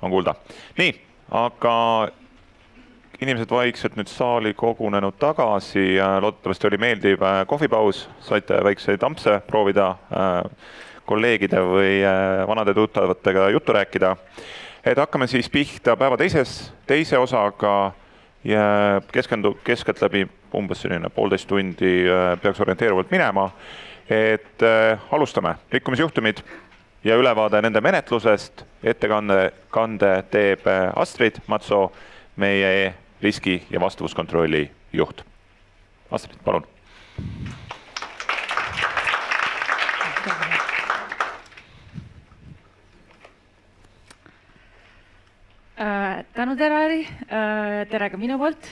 on kuulda. Nii, aga inimesed vaikselt nüüd saali kogunenud tagasi. Loodetavasti oli meeldiv kohvipaus. Saite väikseid ampse proovida, kolleegide või vanade tuttavatega juttu rääkida. Et hakkame siis pihta päeva teise osaga ja keskeltläbi umbes selline 1,5 tundi peaks orienteeruvalt minema. Et alustame rikkumisjuhtumid ja ülevaade nende menetlusest. Ettekande teeb Astrid Matso, meie riski- ja vastavuskontrolli juht. Astrid, palun. Tänu tere ka minu poolt,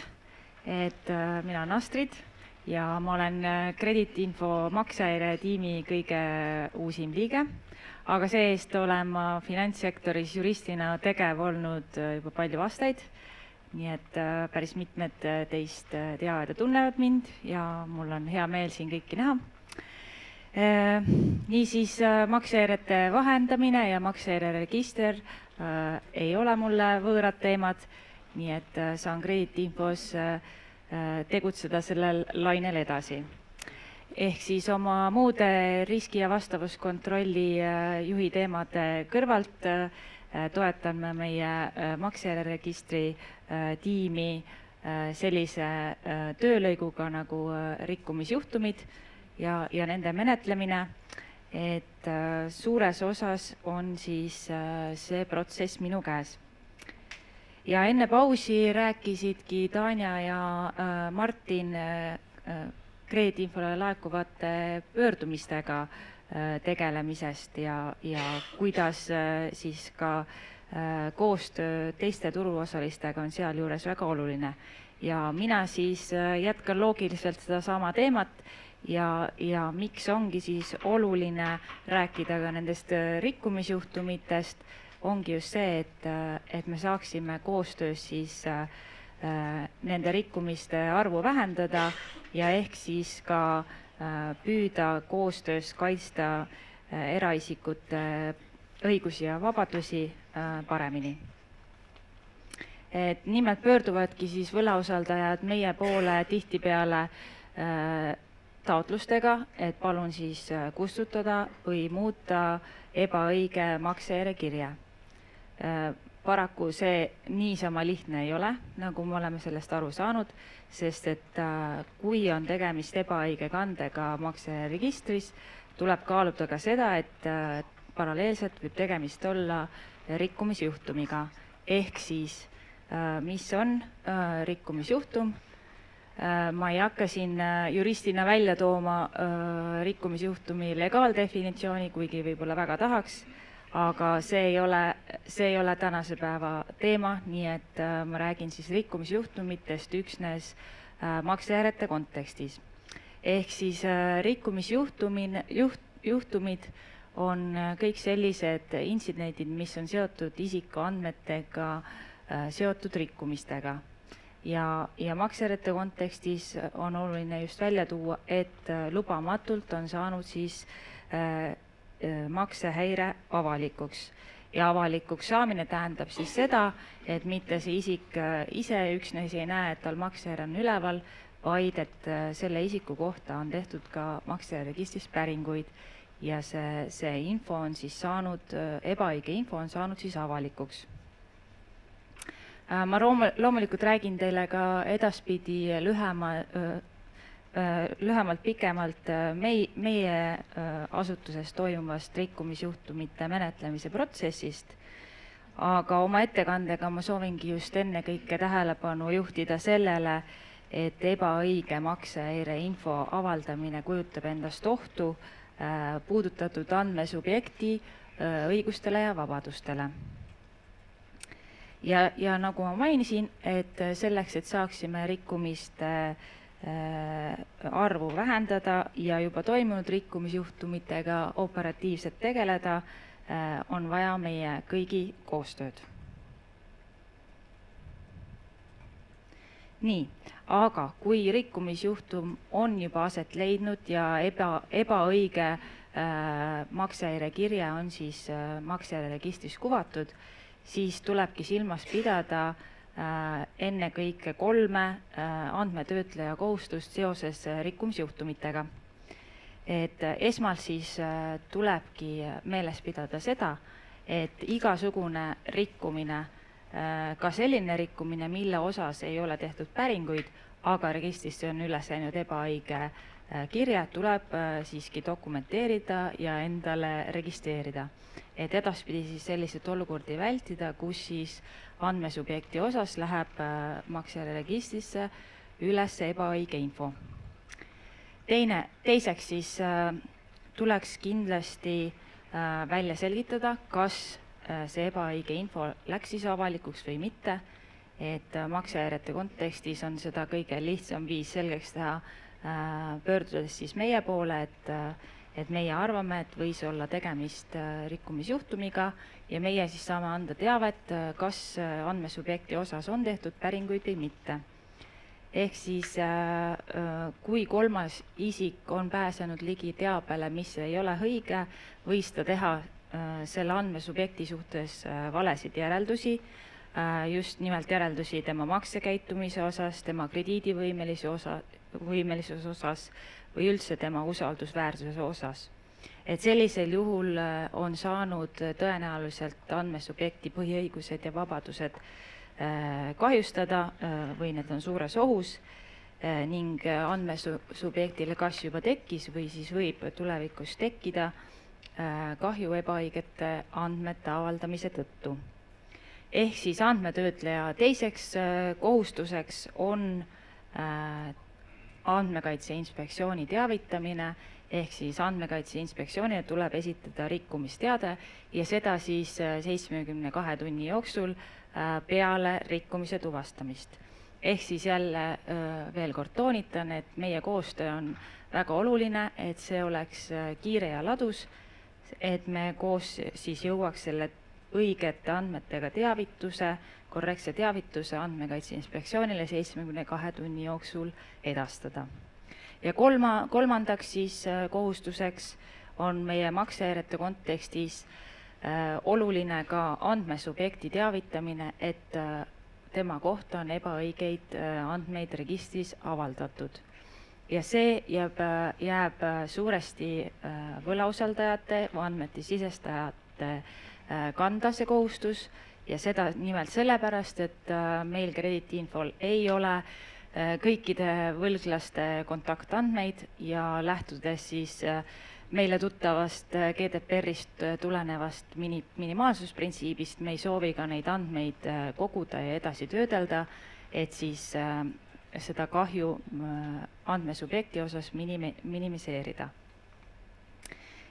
et mina olen Astrid ja ma olen Krediitinfo maksehäire tiimi kõige uusim liige, aga see-eest olen ma finantssektoris juristina tegev olnud juba palju aastaid, nii et päris mitmed teist teavad ja tunnevad mind ja mul on hea meel siin kõiki näha. Niisiis maksehäirete vahendamine ja maksehäireregister ei ole mulle võõrad teemad, nii et saan Krediitinfos tegutseda sellel lainel edasi. Ehk siis oma muude riski- ja vastavuskontrolli juhi teemade kõrvalt toetan meie maksehäireregistri tiimi sellise töölõiguga nagu rikkumisjuhtumid ja nende menetlemine, et suures osas on siis see protsess minu käes. Ja enne pausi rääkisidki Tanja ja Martin Krediitinfole laekuvate pöördumistega tegelemisest ja kuidas siis ka koostöö teiste turuosalistega on sealjuures väga oluline. Ja mina siis jätkan loogiliselt seda sama teemat ja miks ongi siis oluline rääkida ka nendest rikkumisjuhtumitest, ongi just see, et me saaksime koostöös siis nende rikkumiste arvu vähendada ja ehk siis ka püüda koostöös kaitsta eraisikute õigusi ja vabadusi paremini. Et nimelt pöörduvadki siis võlausaldajad meie poole tihtipeale taotlustega, et palun siis kustutada või muuta ebaõige maksehäirekirja. Paraku see niisama lihtne ei ole, nagu me oleme sellest aru saanud, sest et kui on tegemist ebaõige kandega maksehäireregistris, tuleb kaaluda ka seda, et paralleelselt võib tegemist olla rikkumisjuhtumiga. Ehk siis, mis on rikkumisjuhtum? Ma ei hakka siin juristina välja tooma rikkumisjuhtumi legaaldefinitsiooni, kuigi võib-olla väga tahaks, aga see ei ole tänase päeva teema, nii et ma räägin siis rikkumisjuhtumitest üksnes maksehäirete kontekstis. Ehk siis rikkumisjuhtumid on kõik sellised intsidendid, mis on seotud isikuandmetega seotud rikkumistega. Ja maksehäirete kontekstis on oluline just välja tuua, et lubamatult on saanud siis maksehäire avalikuks. Ja avalikuks saamine tähendab siis seda, et mitte see isik ise üksnes ei näe, et tal maksehäire on üleval, vaid et selle isiku kohta on tehtud ka maksehäireregistris päringuid ja see info on siis saanud, ebaõige info on saanud siis avalikuks. Ma loomulikult räägin teile ka edaspidi lühemalt pikemalt meie asutuses toimuvast rikkumisjuhtumite menetlemise protsessist, aga oma ettekandega ma soovingi just ennekõike tähelepanu juhtida sellele, et ebaõige maksehäire info avaldamine kujutab endast ohtu puudutatud andmesubjekti õigustele ja vabadustele. Ja nagu ma mainisin, et selleks, et saaksime rikkumiste arvu vähendada ja juba toimunud rikkumisjuhtumitega operatiivselt tegeleda, on vaja meie kõigi koostööd. Nii, aga kui rikkumisjuhtum on juba aset leidnud ja ebaõige maksehäirekirja on siis maksehäireregistris kuvatud, siis tulebki silmas pidada ennekõike 3 andmetöötleja kohustust seoses rikkumisjuhtumitega. Et esmalt siis tulebki meeles pidada seda, et igasugune rikkumine, ka selline rikkumine, mille osas ei ole tehtud päringuid, aga registrisse on üles läinud ebaõige kirje, tuleb siiski dokumenteerida ja endale registreerida. Et edaspidi siis selliseid olukordi vältida, kus siis andmesubjekti osas läheb maksejäreleregistrisse üles ebaõige info. Teiseks siis tuleks kindlasti välja selgitada, kas see ebaõige info läks siis avalikuks või mitte, et maksehäirete kontekstis on seda kõige lihtsam viis selgeks teha, pöördudes siis meie poole, et meie arvame, et võis olla tegemist rikkumisjuhtumiga ja meie siis saame anda teavet, kas andmesubjekti osas on tehtud päringuid või mitte. Ehk siis, kui kolmas isik on pääsenud ligi teabele, mis ei ole õige, võis ta teha selle andmesubjekti suhtes valesid järeldusi, just nimelt järeldusi tema maksekäitumise osas, tema krediidivõimelisuse osas või üldse tema usaldusväärsuse osas. Et sellisel juhul on saanud tõenäoliselt andmesubjekti põhiõigused ja vabadused kahjustada või need on suures ohus ning andmesubjektile kas juba tekkis või siis võib tulevikus tekkida kahju ebaõigete andmete avaldamise tõttu. Ehk siis andmetöötleja teiseks kohustuseks on Andmekaitse Inspektsiooni teavitamine, ehk siis Andmekaitse Inspektsioonile tuleb esitada rikkumisteade ja seda siis 72 tunni jooksul peale rikkumise tuvastamist. Ehk siis jälle veel kord toonitan, et meie koostöö on väga oluline, et see oleks kiire ja ladus, et me koos siis jõuaks selle õigete andmetega teavituse, korrektse teavituse Andmekaitse Inspektsioonile 72 tunni jooksul edastada. Ja kolmandaks siis kohustuseks on meie maksehäirete kontekstis oluline ka andmesubjekti teavitamine, et tema kohta on ebaõigeid andmeid registris avaldatud. Ja see jääb suuresti võlausaldajate või andmete sisestajate kanda see kohustus ja seda nimelt sellepärast, et meil krediidiinfol ei ole kõikide võlglaste kontaktandmeid ja lähtudes siis meile tuttavast GDPR-ist tulenevast minimaalsusprintsiibist me ei soovi ka neid andmeid koguda ja edasi töödelda, et siis seda kahju andmesubjekti osas minimiseerida.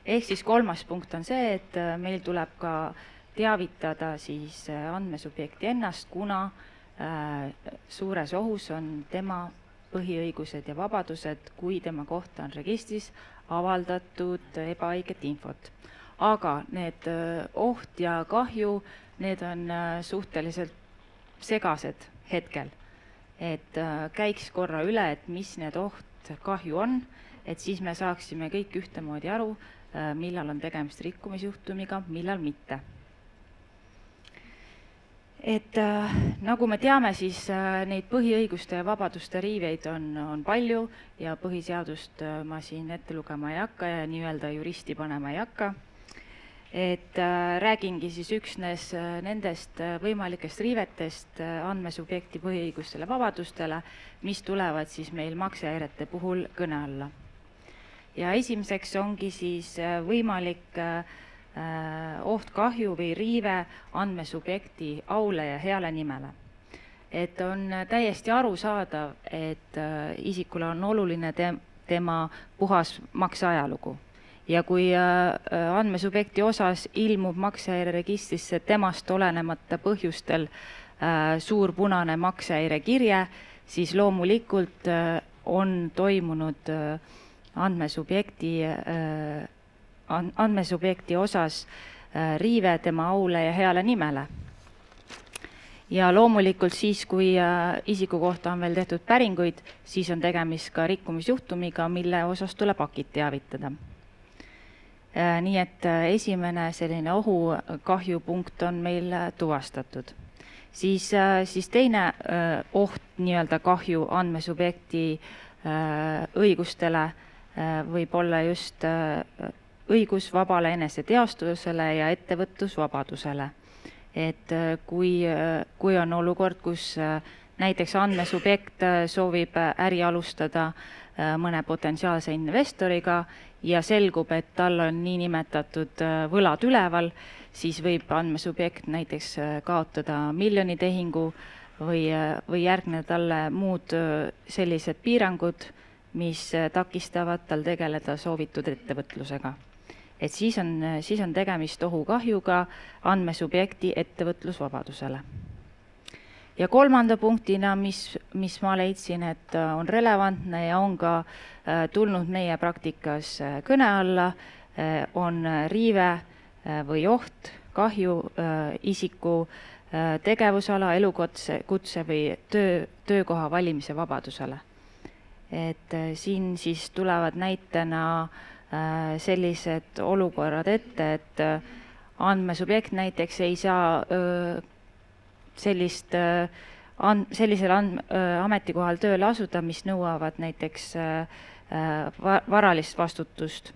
Ehk siis kolmas punkt on see, et meil tuleb ka teavitada siis andmesubjekti ennast, kuna suures ohus on tema põhiõigused ja vabadused, kui tema kohta on registris avaldatud ebaõiget infot. Aga need oht ja kahju, need on suhteliselt segased hetkel. Et käiks korra üle, et mis need oht kahju on, et siis me saaksime kõik ühtemoodi aru, millal on tegemist rikkumisjuhtumiga, millal mitte. Et nagu me teame, siis neid põhiõiguste ja vabaduste riiveid on palju ja põhiseadust ma siin ette lugema ei hakka ja nii-öelda juristi panema ei hakka. Et räägingi siis üksnes nendest võimalikest riivetest andmesubjekti põhiõigustele vabadustele, mis tulevad siis meil maksehäirete puhul kõne alla. Ja esimeseks ongi siis võimalik oht kahju või riive andmesubjekti aule ja heale nimele. Et on täiesti arusaadav, et isikule on oluline tema puhas makseajalugu. Ja kui andmesubjekti osas ilmub maksehäireregistrisse temast olenemata põhjustel suur punane maksehäirekirje, siis loomulikult on toimunud andmesubjekti osas riive tema aule ja heale nimele. Ja loomulikult siis, kui isiku kohta on veel tehtud päringuid, siis on tegemist ka rikkumisjuhtumiga, mille osas tuleb akit teavitada. Nii et esimene selline ohukahjupunkt on meil tuvastatud. Siis teine oht nii-öelda kahju andmesubjekti õigustele võib olla just õigus vabale eneseteostusele ja ettevõtlusvabadusele. Et kui on olukord, kus näiteks andmesubjekt soovib äri alustada mõne potentsiaalse investoriga ja selgub, et tal on niinimetatud võlad üleval, siis võib andmesubjekt näiteks kaotada miljonitehingu või järgneda talle muud sellised piirangud, mis takistavad tal tegeleda soovitud ettevõtlusega. Et siis on tegemist ohukahjuga andmesubjekti ettevõtlusvabadusele. Ja kolmanda punktina, mis ma leidsin, et on relevantne ja on ka tulnud meie praktikas kõne alla, on riive või oht, kahju isiku tegevusala, elukutse või töökoha valimise vabadusele. Et siin siis tulevad näitena sellised olukorrad ette, et andmesubjekt näiteks ei saa sellisel ametikohal tööle asuda, mis nõuavad näiteks varalist vastutust.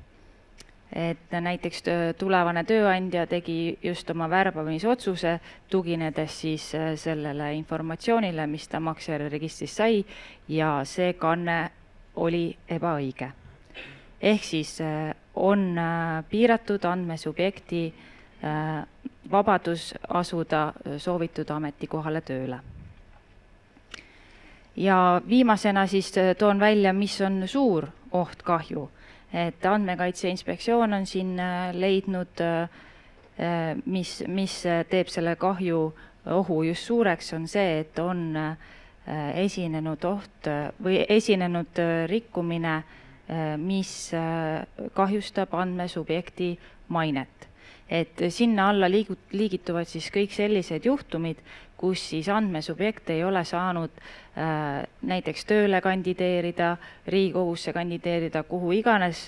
Et näiteks tulevane tööandja tegi just oma värbamisotsuse, tuginedes siis sellele informatsioonile, mis ta maksejäreleregistrist sai ja see kanne oli ebaõige. Ehk siis on piiratud andmesubjekti vabadus asuda soovitud ametikohale tööle. Ja viimasena siis toon välja, mis on suur oht kahju. Et Andmekaitse Inspektsioon on siin leidnud, mis teeb selle kahju ohu just suureks, on see, et on esinenud oht või esinenud rikkumine, mis kahjustab andmesubjekti mainet. Et sinna alla liigituvad siis kõik sellised juhtumid, kus siis andmesubjekt ei ole saanud näiteks tööle kandideerida, Riigikogusse kandideerida, kuhu iganes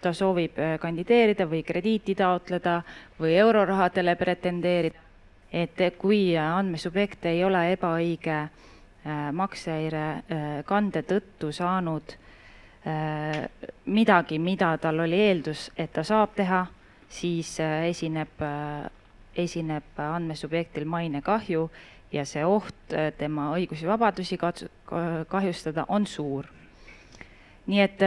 ta soovib kandideerida või krediiti taotleda või eurorahadele pretendeerida. Et kui andmesubjekt ei ole ebaõige maksehäire kande tõttu saanud midagi, mida tal oli eeldus, et ta saab teha, siis esineb andmesubjektil mainekahju ja see oht tema õigusi ja vabadusi kahjustada on suur. Nii et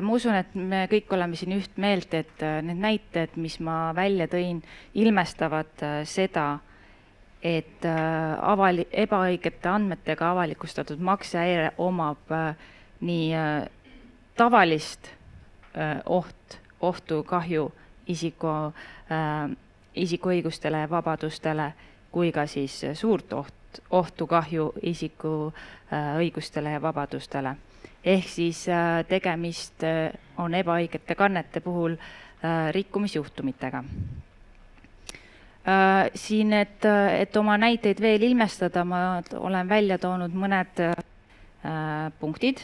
ma usun, et me kõik oleme siin üht meelt, et need näited, mis ma välja tõin, ilmestavad seda, et ebaõigete andmetega avalikustatud maksehäire omab nii tavalist ohtu kahju isiku õigustele ja vabadustele, kui ka siis suurt ohtu kahju isiku õigustele ja vabadustele. Ehk siis tegemist on ebaõigete kannete puhul rikkumisjuhtumitega. Siin, et oma näiteid veel ilmestada, ma olen välja toonud mõned punktid,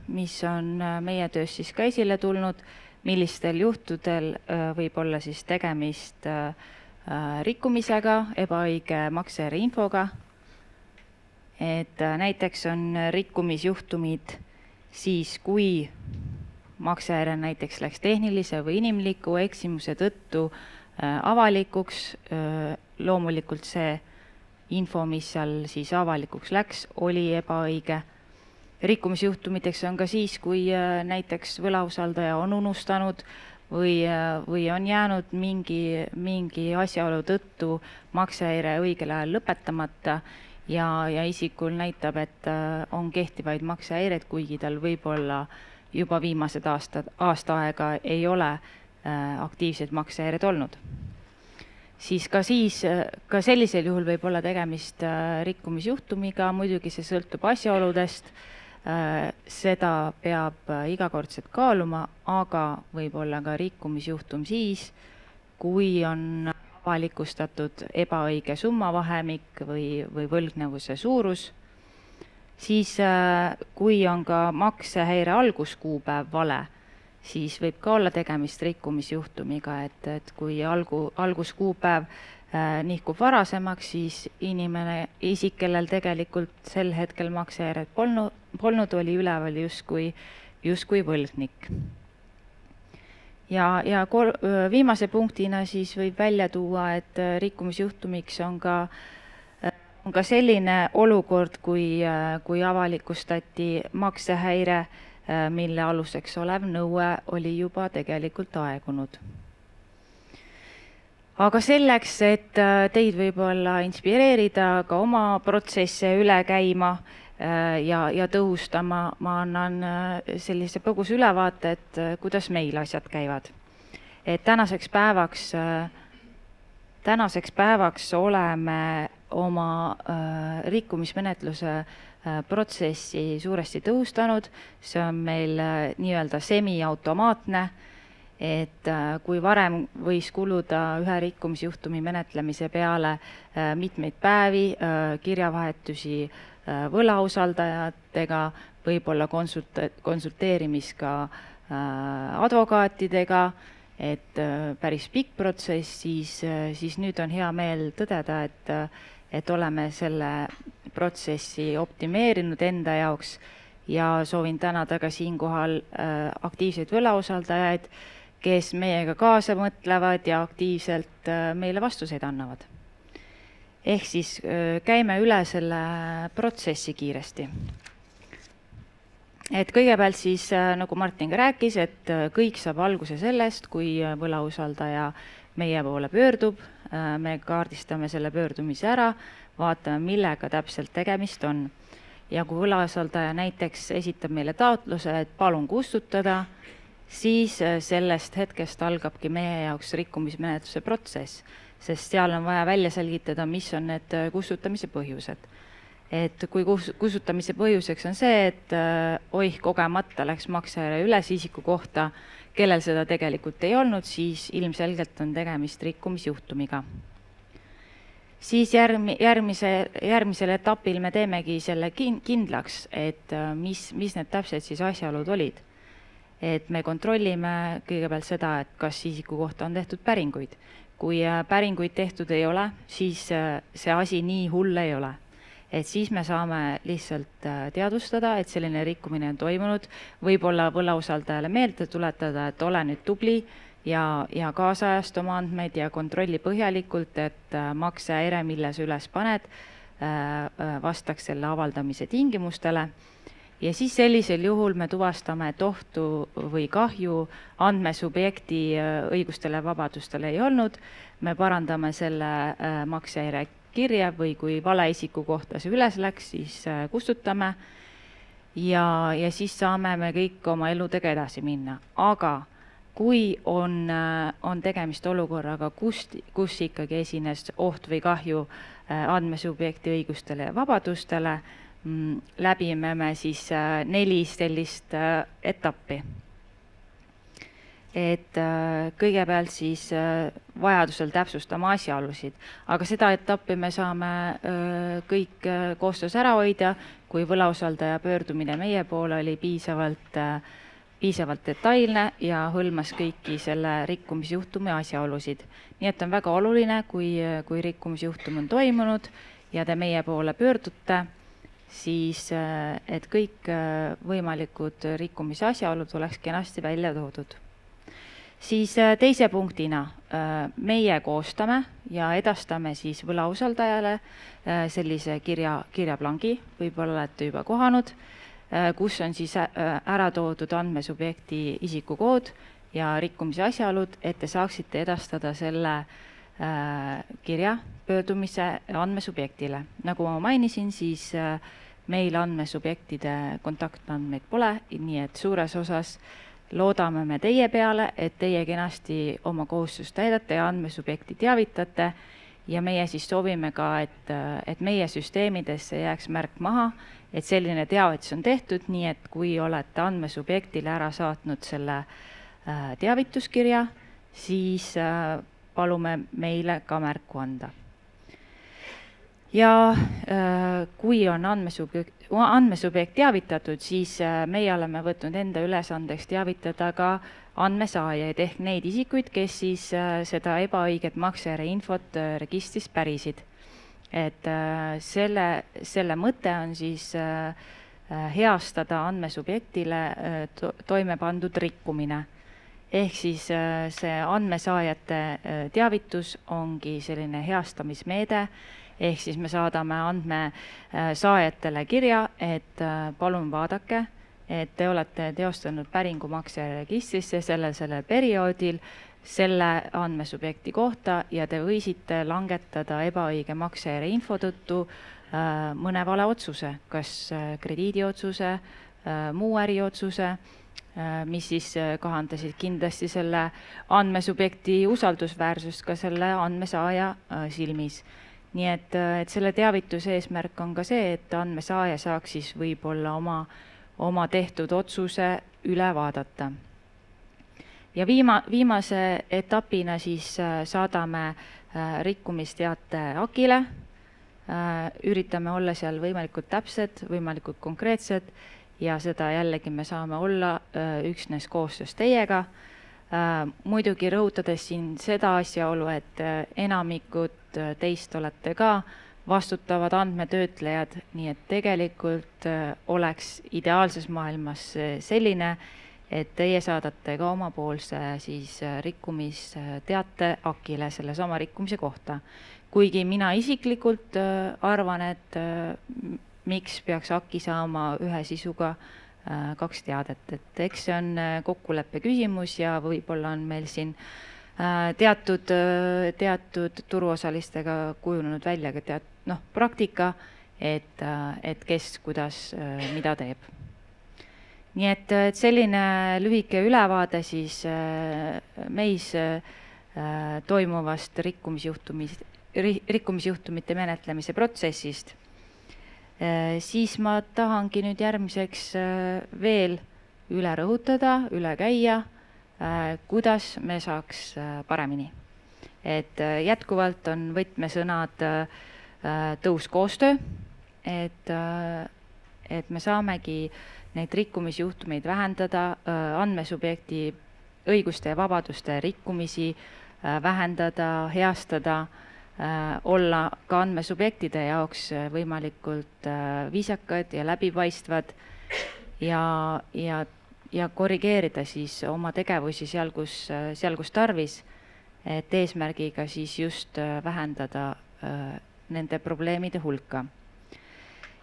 mis on meie töös siis ka esile tulnud, millistel juhtudel võib olla siis tegemist rikkumisega, ebaõige maksejärje infoga. Et näiteks on rikkumisjuhtumid siis, kui maksejärje näiteks läks tehnilise või inimliku eksimuse tõttu avalikuks, loomulikult see info, mis seal siis avalikuks läks, oli ebaõige. Rikkumisjuhtumiteks on ka siis, kui näiteks võlausaldaja on unustanud või on jäänud mingi asjaolu tõttu maksehäire õigel ajal lõpetamata ja isikul näitab, et on kehtivaid maksehäired, kuigi tal võib-olla juba viimased aasta aega ei ole aktiivsed maksehäired olnud. Siis ka sellisel juhul võib olla tegemist rikkumisjuhtumiga, muidugi see sõltub asjaoludest, seda peab igakordselt kaaluma, aga võib olla ka rikkumisjuhtum siis, kui on avalikustatud ebaõige summavahemik või võlgnevuse suurus, siis kui on ka maksehäire alguskuupäev vale, siis võib ka olla tegemist rikkumisjuhtumiga, et kui alguskuupäev nihkub varasemaks, siis isik, kellel tegelikult sel hetkel maksejärjed polnud, oli üleval justkui võlgnik. Ja viimase punktina siis võib välja tuua, et rikkumisjuhtumiks on ka selline olukord, kui avalikustati maksehäire, mille aluseks olev nõue oli juba tegelikult aegunud. Aga selleks, et teid võib-olla inspireerida ka oma protsesse üle käima ja tõhustama, ma annan sellise põgusa ülevaate, et kuidas meil asjad käivad. Et tänaseks päevaks oleme oma rikkumismenetluse protsessi suuresti tõhustanud. See on meil nii-öelda semiautomaatne, et kui varem võis kuluda ühe rikkumisjuhtumi menetlemise peale mitmeid päevi, kirjavahetusi võlausaldajatega, võib-olla konsulteerimis ka advokaatidega, et päris pikk protsess, siis nüüd on hea meel tõdeda, et oleme selle protsessi optimeerinud enda jaoks ja soovin tänada ka siinkohal aktiivseid võlausaldajaid, kes meiega kaasa mõtlevad ja aktiivselt meile vastuseid annavad. Ehk siis käime üle selle protsessi kiiresti. Et kõigepealt siis, nagu Martin ka rääkis, et kõik saab alguse sellest, kui võlausaldaja meie poole pöördub, me kaardistame selle pöördumise ära, vaatame, millega täpselt tegemist on. Ja kui võlausaldaja näiteks esitab meile taotluse, et palun kustutada, siis sellest hetkest algabki meie jaoks rikkumismenetluse protsess, sest seal on vaja välja selgitada, mis on need kustutamise põhjused. Et kui kustutamise põhjuseks on see, et kogemata läks maksejärje üles isiku kohta, kellel seda tegelikult ei olnud, siis ilmselgelt on tegemist rikkumisjuhtumiga. Siis järgmisel etapil me teemegi selle kindlaks, et mis need täpselt siis asjaolud olid. Et me kontrollime kõigepealt seda, et kas isiku kohta on tehtud päringuid. Kui päringuid tehtud ei ole, siis see asi nii hull ei ole. Et siis me saame lihtsalt teadvustada, et selline rikkumine on toimunud, võib-olla võlausaldajale meelde tuletada, et ole nüüd tubli ja kaasajast oma andmeid ja kontrolli põhjalikult, et maksehäire, mille sa üles paned, vastaks selle avaldamise tingimustele. Ja siis sellisel juhul me tuvastame, et ohtu või kahju andmesubjekti õigustele ja vabadustele ei olnud. Me parandame selle maksehäire kirja või kui vale isiku kohta see üles läks, siis kustutame ja siis saame me kõik oma eludega edasi minna. Aga kui on tegemist olukorraga, kus ikkagi esines oht või kahju andmesubjekti õigustele ja vabadustele, läbime me siis 4 sellist etappi. Et kõigepealt siis vajadusel täpsustama asjaolusid, aga seda etappi me saame kõik koostöös ära hoida, kui võlausaldaja pöördumine meie poole oli piisavalt detailne ja hõlmas kõiki selle rikkumisjuhtumi asjaolusid. Nii et on väga oluline, kui rikkumisjuhtum on toimunud ja te meie poole pöördute, siis et kõik võimalikud rikkumise asjaolud oleks kenasti välja toodud. Siis teise punktina meie koostame ja edastame siis võlausaldajale sellise kirjaplangi, võib-olla olete juba kohanud, kus on siis ära toodud andmesubjekti isikukood ja rikkumise asjaolud, et te saaksite edastada selle kirja pöördumise andmesubjektile. Nagu ma mainisin, siis meil andmesubjektide kontaktandmeid pole, nii et suures osas loodame me teie peale, et teie kenasti oma kohustust täidate ja andmesubjekti teavitate ja meie siis soovime ka, et meie süsteemidesse jääks märk maha, et selline teavitus on tehtud, nii et kui olete andmesubjektile ära saatnud selle teavituskirja, siis palume meile ka märku anda. ja kui on andmesubjekt teavitatud, siis meie oleme võtnud enda ülesandeks teavitada ka andmesaajaid ehk neid isikuid, kes siis seda ebaõiget maksejärjeinfot registrist pärisid. Et selle mõte on siis heastada andmesubjektile toime pandud rikkumine. Ehk siis see andmesaajate teavitus ongi selline heastamismeede, ehk siis me saadame andmesaajatele kirja, et palun vaadake, et te olete teostanud päringu maksejärjeregistrisse sellel perioodil selle andmesubjekti kohta ja te võisite langetada ebaõige maksejärjeinfo tõttu mõne vale otsuse, kas krediidiotsuse, muu äriotsuse, mis siis kahandasid kindlasti selle andmesubjekti usaldusväärsust ka selle andmesaaja silmis. Nii et selle teavituse eesmärk on ka see, et andmesaaja saaks siis võib-olla oma tehtud otsuse üle vaadata. Ja viimase etapina siis saadame rikkumisteate AKile, üritame olla seal võimalikult täpsed, võimalikult konkreetsed ja seda jällegi me saame olla üksnes koostöös teiega. Muidugi rõhutades siin seda asjaolu, et enamikud teist olete ka vastutavad andmetöötlejad, nii et tegelikult oleks ideaalses maailmas selline, et teie saadate ka omapoolse siis rikkumisteate AKile selle sama rikkumise kohta. Kuigi mina isiklikult arvan, et miks peaks AKI saama ühe sisuga 2 teadet, et eks see on kokkuleppe küsimus ja võib-olla on meil siin teatud turuosalistega kujunenud välja ka praktika, et kes kuidas mida teeb. Nii et selline lühike ülevaade siis meis toimuvast rikkumisjuhtumite menetlemise protsessist. Siis ma tahangi nüüd järgmiseks veel üle rõhutada, üle käia, kuidas me saaks paremini. Et jätkuvalt on võtmesõnad tõhus koostöö, et me saamegi neid rikkumisjuhtumeid vähendada, andmesubjekti õiguste ja vabaduste rikkumisi vähendada, heastada, olla ka andmesubjektide jaoks võimalikult viisakad ja läbipaistvad ja korrigeerida siis oma tegevusi seal, kus tarvis, et eesmärgiga siis just vähendada nende probleemide hulka.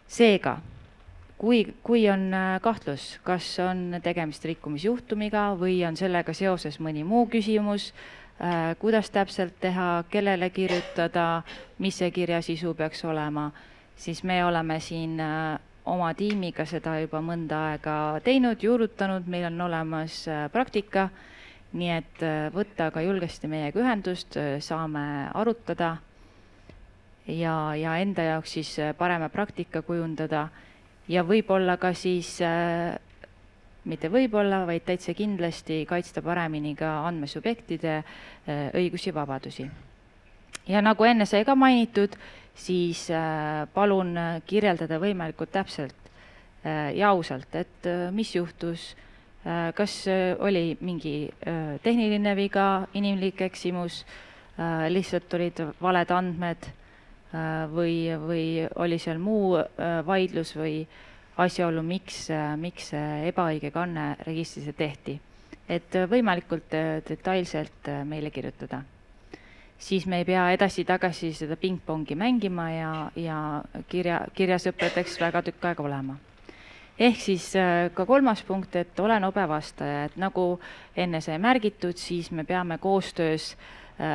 Seega, kui on kahtlus, kas on tegemist rikkumisjuhtumiga või on sellega seoses mõni muu küsimus, kuidas täpselt teha, kellele kirjutada, mis see kirja sisu peaks olema, siis me oleme siin oma tiimiga seda juba mõnda aega teinud, juurutanud, meil on olemas praktika, nii et võtta ka julgesti meiega ühendust, saame arutada ja enda jaoks siis parema praktika kujundada ja võib-olla ka siis mitte võib-olla, vaid täitsa kindlasti kaitsta paremini ka andmesubjektide õigusi ja vabadusi. Ja nagu enne sai ka mainitud, siis palun kirjeldada võimalikult täpselt ja ausalt, et mis juhtus, kas oli mingi tehniline viga, inimlik eksimus, lihtsalt olid valed andmed või oli seal muu vaidlus või asjaolu, miks ebaõige kanne registrisse tehti. Et võimalikult detailselt meile kirjutada. Siis me ei pea edasi-tagasi seda pingpongi mängima ja kirjasõpradeks väga tükk aega olema. Ehk siis ka 3. punkt, et ole nobe vastaja, et nagu enne sai märgitud, siis me peame koostöös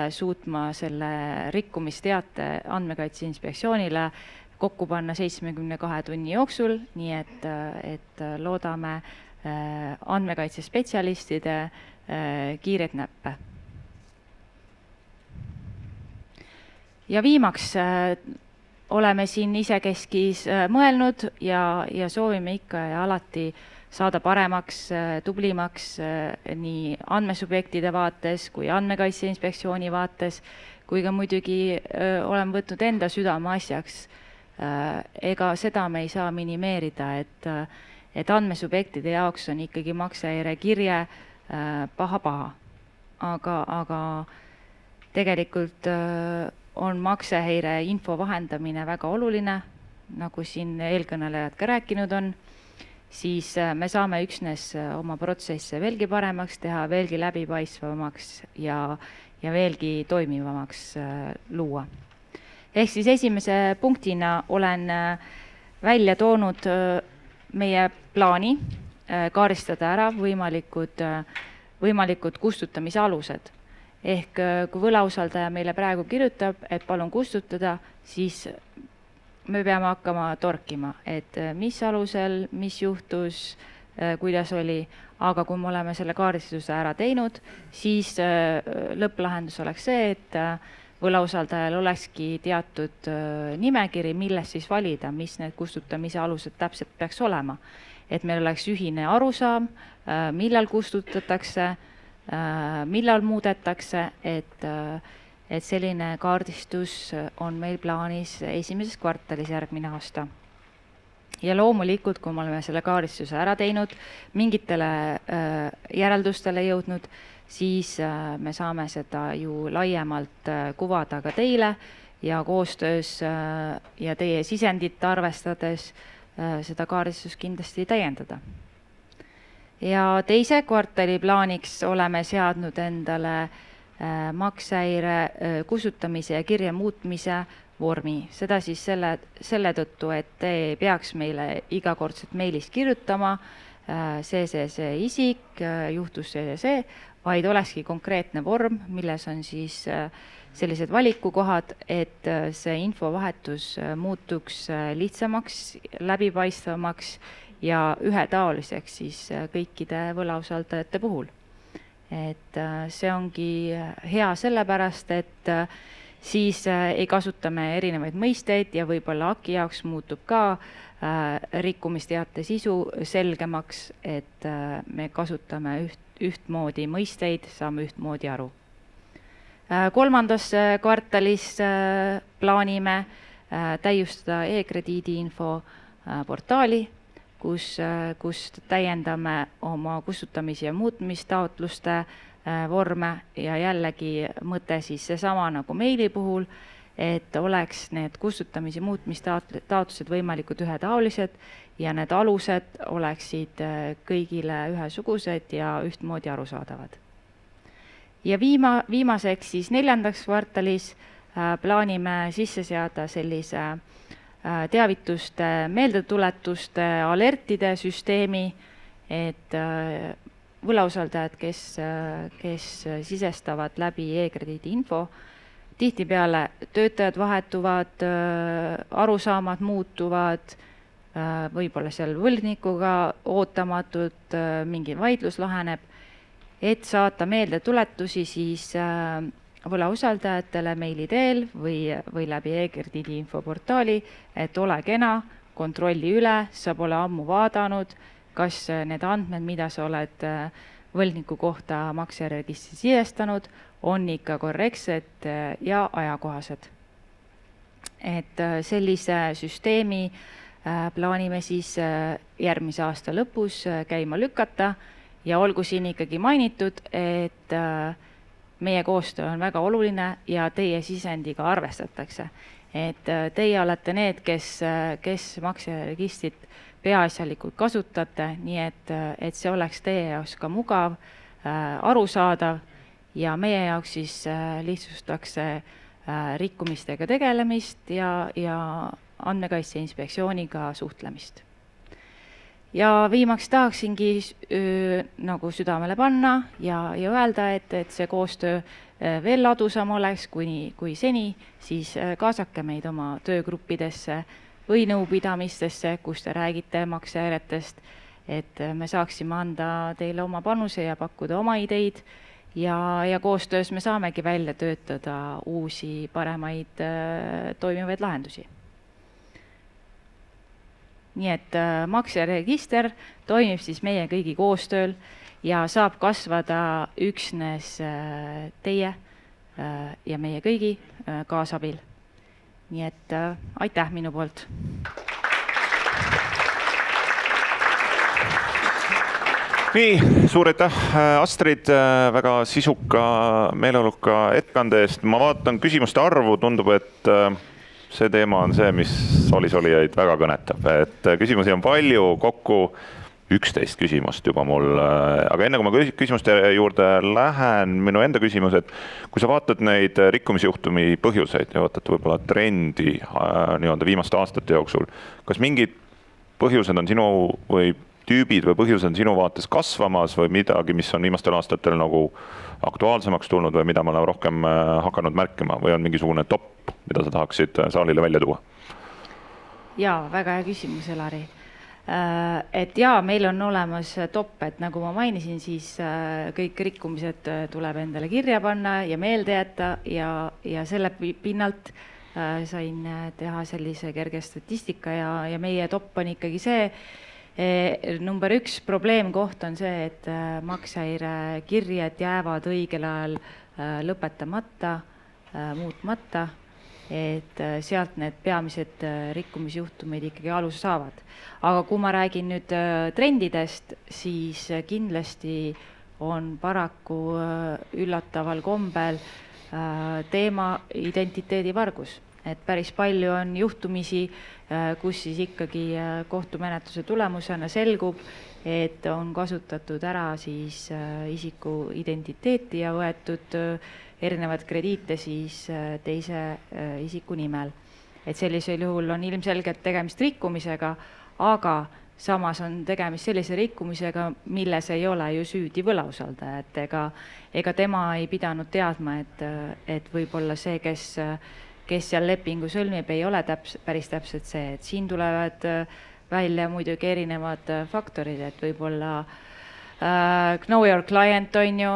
suutma selle rikkumisteate Andmekaitse Inspektsioonile kokku panna 72 tunni jooksul, nii et loodame andmekaitsespetsialistide kiired näppe. Ja viimaks oleme siin isekeskis mõelnud ja soovime ikka ja alati saada paremaks, tublimaks nii andmesubjektide vaates kui Andmekaitse Inspektsiooni vaates, kui ka muidugi olen võtnud enda südame asjaks. Ega seda me ei saa minimeerida, et andmesubjektide jaoks on ikkagi maksehäire kirje paha. Aga tegelikult on maksehäire info vahendamine väga oluline, nagu siin eelkõnelejad ka rääkinud on, siis me saame üksnes oma protsesse veelgi paremaks teha, veelgi läbipaistvamaks ja veelgi toimivamaks luua. Ehk siis esimese punktina olen välja toonud meie plaani kaaristada ära võimalikud kustutamise alused. Ehk kui võlausaldaja meile praegu kirjutab, et palun kustutada, siis me peame hakkama torkima, et mis alusel, mis juhtus, kuidas oli, aga kui me oleme selle kaaristuse ära teinud, siis lõpplahendus oleks see, et võlausaldajal olekski teatud nimekiri, millest siis valida, mis need kustutamise alused täpselt peaks olema. Et meil oleks ühine arusaam, millal kustutatakse, millal muudetakse, et selline kaardistus on meil plaanis esimeses kvartalis järgmine aasta. Ja loomulikult, kui me oleme selle kaardistuse ära teinud, mingitele järeldustele jõudnud, siis me saame seda ju laiemalt kuvada ka teile ja koostöös ja teie sisendit arvestades seda kaardistust kindlasti täiendada. Ja teise kvartali plaaniks oleme seadnud endale maksehäire kustutamise ja kirja muutmise vormi. Seda siis selle tõttu, et te ei peaks meile igakordselt meilis kirjutama, see isik, juhtus see, vaid olekski konkreetne vorm, milles on siis sellised valikukohad, et see infovahetus muutuks lihtsamaks, läbipaistvamaks ja ühetaoliseks siis kõikide võlausaldajate puhul. Et see ongi hea sellepärast, et siis ei kasuta me erinevaid mõisteid ja võib-olla AKI jaoks muutub ka rikkumisteate sisu selgemaks, et me kasutame ühtmoodi mõisteid, saame ühtmoodi aru. Kolmandas kvartalis plaanime täiustada e-krediidiinfo portaali, kus täiendame oma kustutamise ja muutmistaotluste vorme ja jällegi mõte siis seesama nagu meili puhul, et oleks need kustutamise muutmistaotlused võimalikud ühetaolised ja need alused oleksid kõigile ühesugused ja ühtmoodi arusaadavad. Ja viimaseks siis neljandaks kvartalis plaanime sisse seada sellise teavituste, meeldetuletuste, alertide süsteemi, et võlausaldajad, kes sisestavad läbi e-krediidi info, tihtipeale töötajad vahetuvad, arusaamad muutuvad, võib-olla seal võlgnikuga ootamatult mingi vaidlus laheneb, et saata meeldetuletusi siis võlausaldajatele meili teel või läbi e-krediidi infoportaali, et ole kena, kontrolli üle, sa pole ammu vaadanud, kas need andmed, mida sa oled võlgniku kohta makseregistri sisestanud, on ikka korrektsed ja ajakohased. Et sellise süsteemi plaanime siis järgmise aasta lõpus käima lükata ja olgu siin ikkagi mainitud, et meie koostöö on väga oluline ja teie sisendiga arvestatakse. Et teie olete need, kes makseregistrit peaasjalikult kasutate, nii et see oleks teie jaoks ka mugav, arusaadav ja meie jaoks siis lihtsustaks rikkumistega tegelemist ja Andmekaitse Inspektsiooniga suhtlemist. Ja viimaks tahaksingi nagu südamele panna ja öelda, et see koostöö veel ladusam oleks kui seni, siis kaasake meid oma töögruppidesse või nõupidamistesse, kus te räägite maksehäiretest, et me saaksime anda teile oma panuse ja pakkuda oma ideid ja koostöös me saamegi välja töötada uusi, paremaid toimivaid lahendusi. Nii et makseregister toimib siis meie kõigi koostööl ja saab kasvada üksnes teie ja meie kõigi kaasabil. Nii et aitäh minu poolt. Nii, suur aitäh, Astrid, väga sisuka, meeleoluka ettekande eest. Ma vaatan küsimuste arvu, tundub, et see teema on see, mis saalis olijaid väga kõnetab. Et küsimusi on palju, kokku 11 küsimust juba mul. Aga enne kui ma küsimuste juurde lähen, minu enda küsimus, et kui sa vaatad neid rikkumisjuhtumi põhjuseid ja vaatad võib-olla trendi nii-öelda viimaste aastate jooksul, kas mingid põhjused on sinu või tüübid või põhjused on sinu vaates kasvamas või midagi, mis on viimastel aastatel nagu aktuaalsemaks tulnud või mida ma olen rohkem hakanud märkima või on mingisugune top, mida sa tahaksid saalile välja tuua? Jaa, väga hea küsimus, Elari. Et jaa, meil on olemas top, et nagu ma mainisin, siis kõik rikkumised tuleb endale kirja panna ja meelde jätta ja selle pinnalt sain teha sellise kerge statistika ja meie top on ikkagi see, number 1 probleemkoht on see, et maksehäire kirjed jäävad õigel ajal lõpetamata, muutmata, et sealt need peamised rikkumisjuhtumid ikkagi aluse saavad. Aga kui ma räägin nüüd trendidest, siis kindlasti on paraku üllataval kombel teema identiteedivargus. Et päris palju on juhtumisi, kus siis ikkagi kohtumenetluse tulemusena selgub, et on kasutatud ära siis isiku identiteeti ja võetud erinevad krediite siis teise isiku nimel. Et sellisel juhul on ilmselgelt tegemist rikkumisega, aga samas on tegemist sellise rikkumisega, milles ei ole ju süüdi võlausaldaja, et ega tema ei pidanud teadma, et võib-olla see, kes seal lepingu sõlmib, ei ole päris täpselt see, et siin tulevad välja muidugi erinevad faktorid, et võib-olla know your client on ju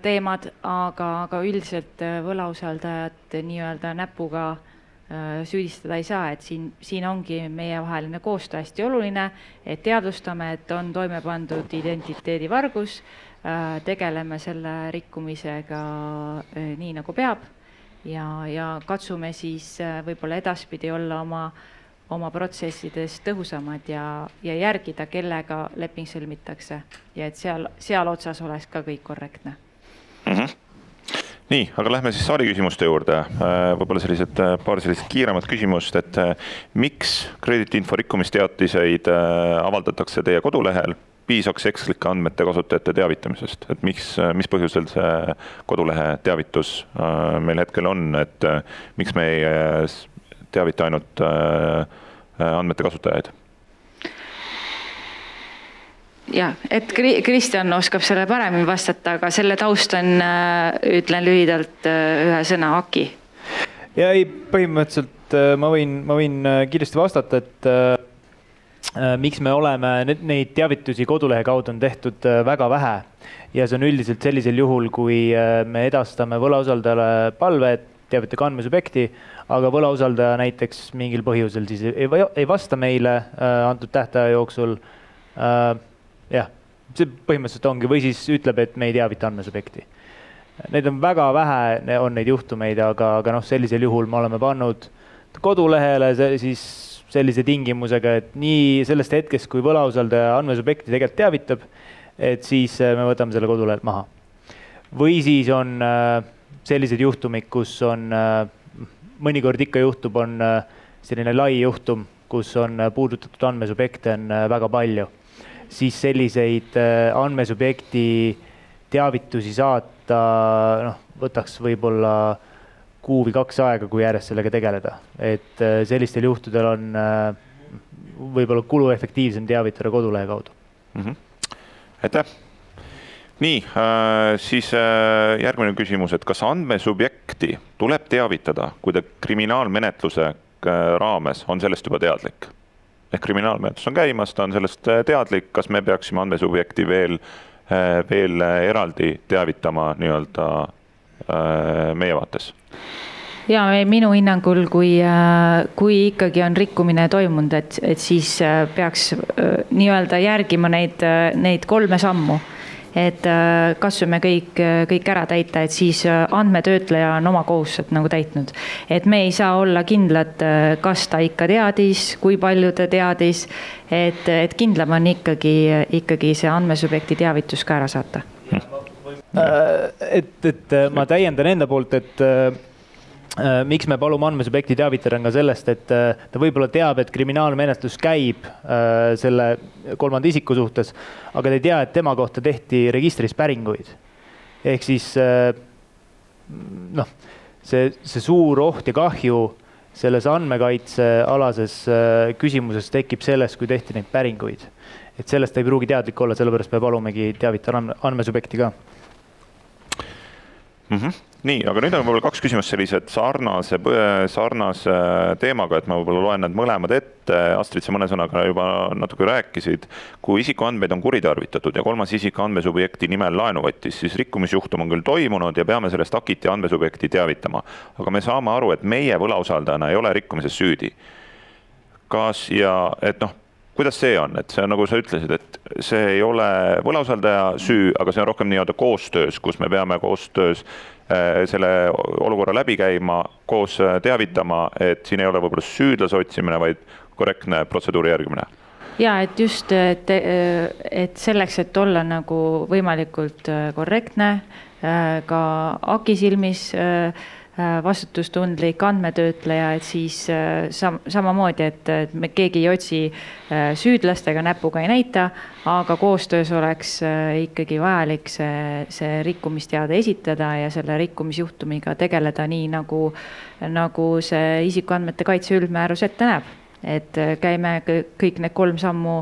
teemad, aga üldiselt võlausaldajat nii-öelda näpuga süüdistada ei saa, et siin ongi meievaheline koostöö hästi oluline, et teadvustame, et on toime pandud identiteedivargus, tegeleme selle rikkumisega nii nagu peab ja katsume siis võib-olla edaspidi olla oma protsessides tõhusamad ja järgida, kellega leping sõlmitakse ja et seal otsas oleks ka kõik korrektne. Nii, aga lähme siis saali küsimuste juurde. Võib-olla paar kiiremat küsimust, et miks krediitinfo rikkumisteatiseid avaldatakse teie kodulehel? Piisaks ekslike andmete kasutajate teavitamisest, et mis põhjusel see kodulehe teavitus meil hetkel on, et miks me ei teavita ainult andmete kasutajaid? Ja, et Kristjan oskab selle paremini vastata, aga selle taust on, ütlen lühidalt ühe sõna, AKI. Ja ei, põhimõtteliselt ma võin kiiresti vastata, et miks me oleme neid teavitusi kodulehe kaudu on tehtud väga vähe ja see on üldiselt sellisel juhul, kui me edastame võlausaldajale palve, et teavitage andmesubjekti, aga võlausaldaja näiteks mingil põhjusel siis ei vasta meile antud tähtaja jooksul. Jah, see põhimõtteliselt ongi või siis ütleb, et me ei teavita andmesubjekti. Need on väga vähe, on neid juhtumeid, aga sellisel juhul me oleme pannud kodulehele siis sellise tingimusega, et nii sellest hetkest, kui võlausaldaja andmesubjekti tegelikult teavitab, et siis me võtame selle kodulehelt maha. Või siis on sellised juhtumid, kus on mõnikord ikka juhtub, on selline lai juhtum, kus on puudutatud andmesubjekte on väga palju. Siis selliseid andmesubjekti teavitusi saata võtaks võib-olla 1 või 2 aega, kui järjest sellega tegeleda. Et sellistel juhtudel on võib-olla kuluefektiivsem teavitada kodulehe kaudu. Aitäh! Nii, siis järgmine küsimus, et kas andmesubjekti tuleb teavitada, kui ta kriminaalmenetluse raames on sellest juba teadlik? Ehk kriminaalmenetlus on käimas, ta on sellest teadlik, kas me peaksime andmesubjekti veel eraldi teavitama nii-öelda meie vaates? Ja minu hinnangul, kui ikkagi on rikkumine toimunud, et siis peaks nii-öelda järgima neid 3 sammu. et katsume kõik ära täita, et siis andmetöötleja on oma kohustused nagu täitnud. Et me ei saa olla kindlad, kas ta ikka teadis, kui palju ta teadis, et kindlam on ikkagi see andmesubjekti teavitus ka ära saata. Et ma täiendan enda poolt, et miks me palume andmesubjekti teavitada on ka sellest, et ta võib-olla teab, et kriminaalmenetlus käib selle kolmanda isiku suhtes, aga ta ei tea, et tema kohta tehti registris päringuid. Ehk siis see suur oht ja kahju selles andmekaitsealases küsimuses tekib sellest, kui tehti neid päringuid. Et sellest ei pruugi teadlik olla, sellepärast me palumegi teavitada andmesubjekti ka. Nii, aga nüüd on võib-olla kaks küsimust sellised sarnase teemaga, et ma võib-olla loen need mõlemad ette. Astrid, sa mõne sõnaga juba natuke rääkisid. Kui isikuandmeid on kuritarvitatud ja kolmas isik andmesubjekti nimel laenu võttis, siis rikkumisjuhtum on küll toimunud ja peame sellest akiti andmesubjekti teavitama. Aga me saame aru, et meie võlausaldajana ei ole rikkumises süüdi. Kuidas see on? Et see on, nagu sa ütlesid, et see ei ole võlausaldaja süü, aga see on rohkem nii-öelda koostöös, kus me peame koostöös selle olukorra läbi käima, koos teavitama, et siin ei ole võib-olla süüdlase otsimine, vaid korrektne protseduuri järgimine. Ja, et just, et selleks, et olla nagu võimalikult korrektne, ka AKI silmis vastutustundlik andmetöötleja, et siis samamoodi, et me keegi ei otsi süüdlastega, näpuga ei näita, aga koostöös oleks ikkagi vajalik see rikkumisteade esitada ja selle rikkumisjuhtumiga tegeleda nii, nagu see isikuandmete kaitse üldmäärus ette näeb. Et käime kõik need 3 sammu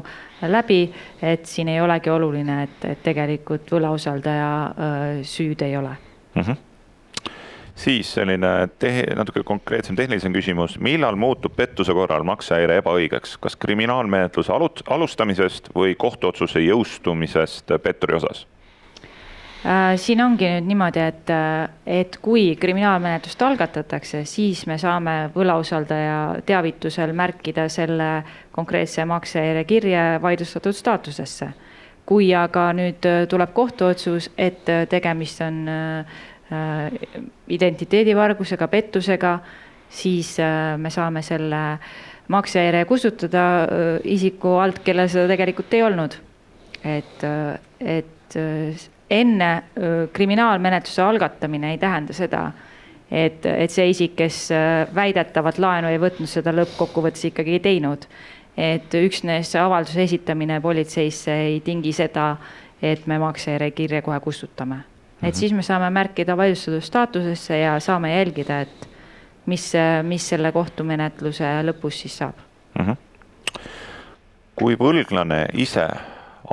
läbi, et siin ei olegi oluline, et tegelikult võlausaldaja süüd ei ole. Siis selline natuke konkreetsem tehnilisem küsimus. Millal muutub pettuse korral maksehäire ebaõigeks? Kas kriminaalmenetluse alustamisest või kohtuotsuse jõustumisest petturi osas? Siin ongi nüüd niimoodi, et kui kriminaalmenetlust algatatakse, siis me saame võlausaldaja teavitusel märkida selle konkreetse maksehäire kirje vaidlustatud staatusesse. Kui aga nüüd tuleb kohtuotsus, et tegemist on identiteedivargusega, pettusega, siis me saame selle maksehäire kustutada isiku alt, kellel seda tegelikult ei olnud. Et enne kriminaalmenetluse algatamine ei tähenda seda, et see isik, kes väidetavat laenu ei võtnud, seda lõppkokkuvõttes ikkagi ei teinud. Et üksnes avalduse esitamine politseisse ei tingi seda, et me maksehäire kirje kohe kustutame. Et siis me saame märkida vaidlustatud staatusesse ja saame jälgida, et mis selle kohtumenetluse lõpus siis saab. Kui võlglane ise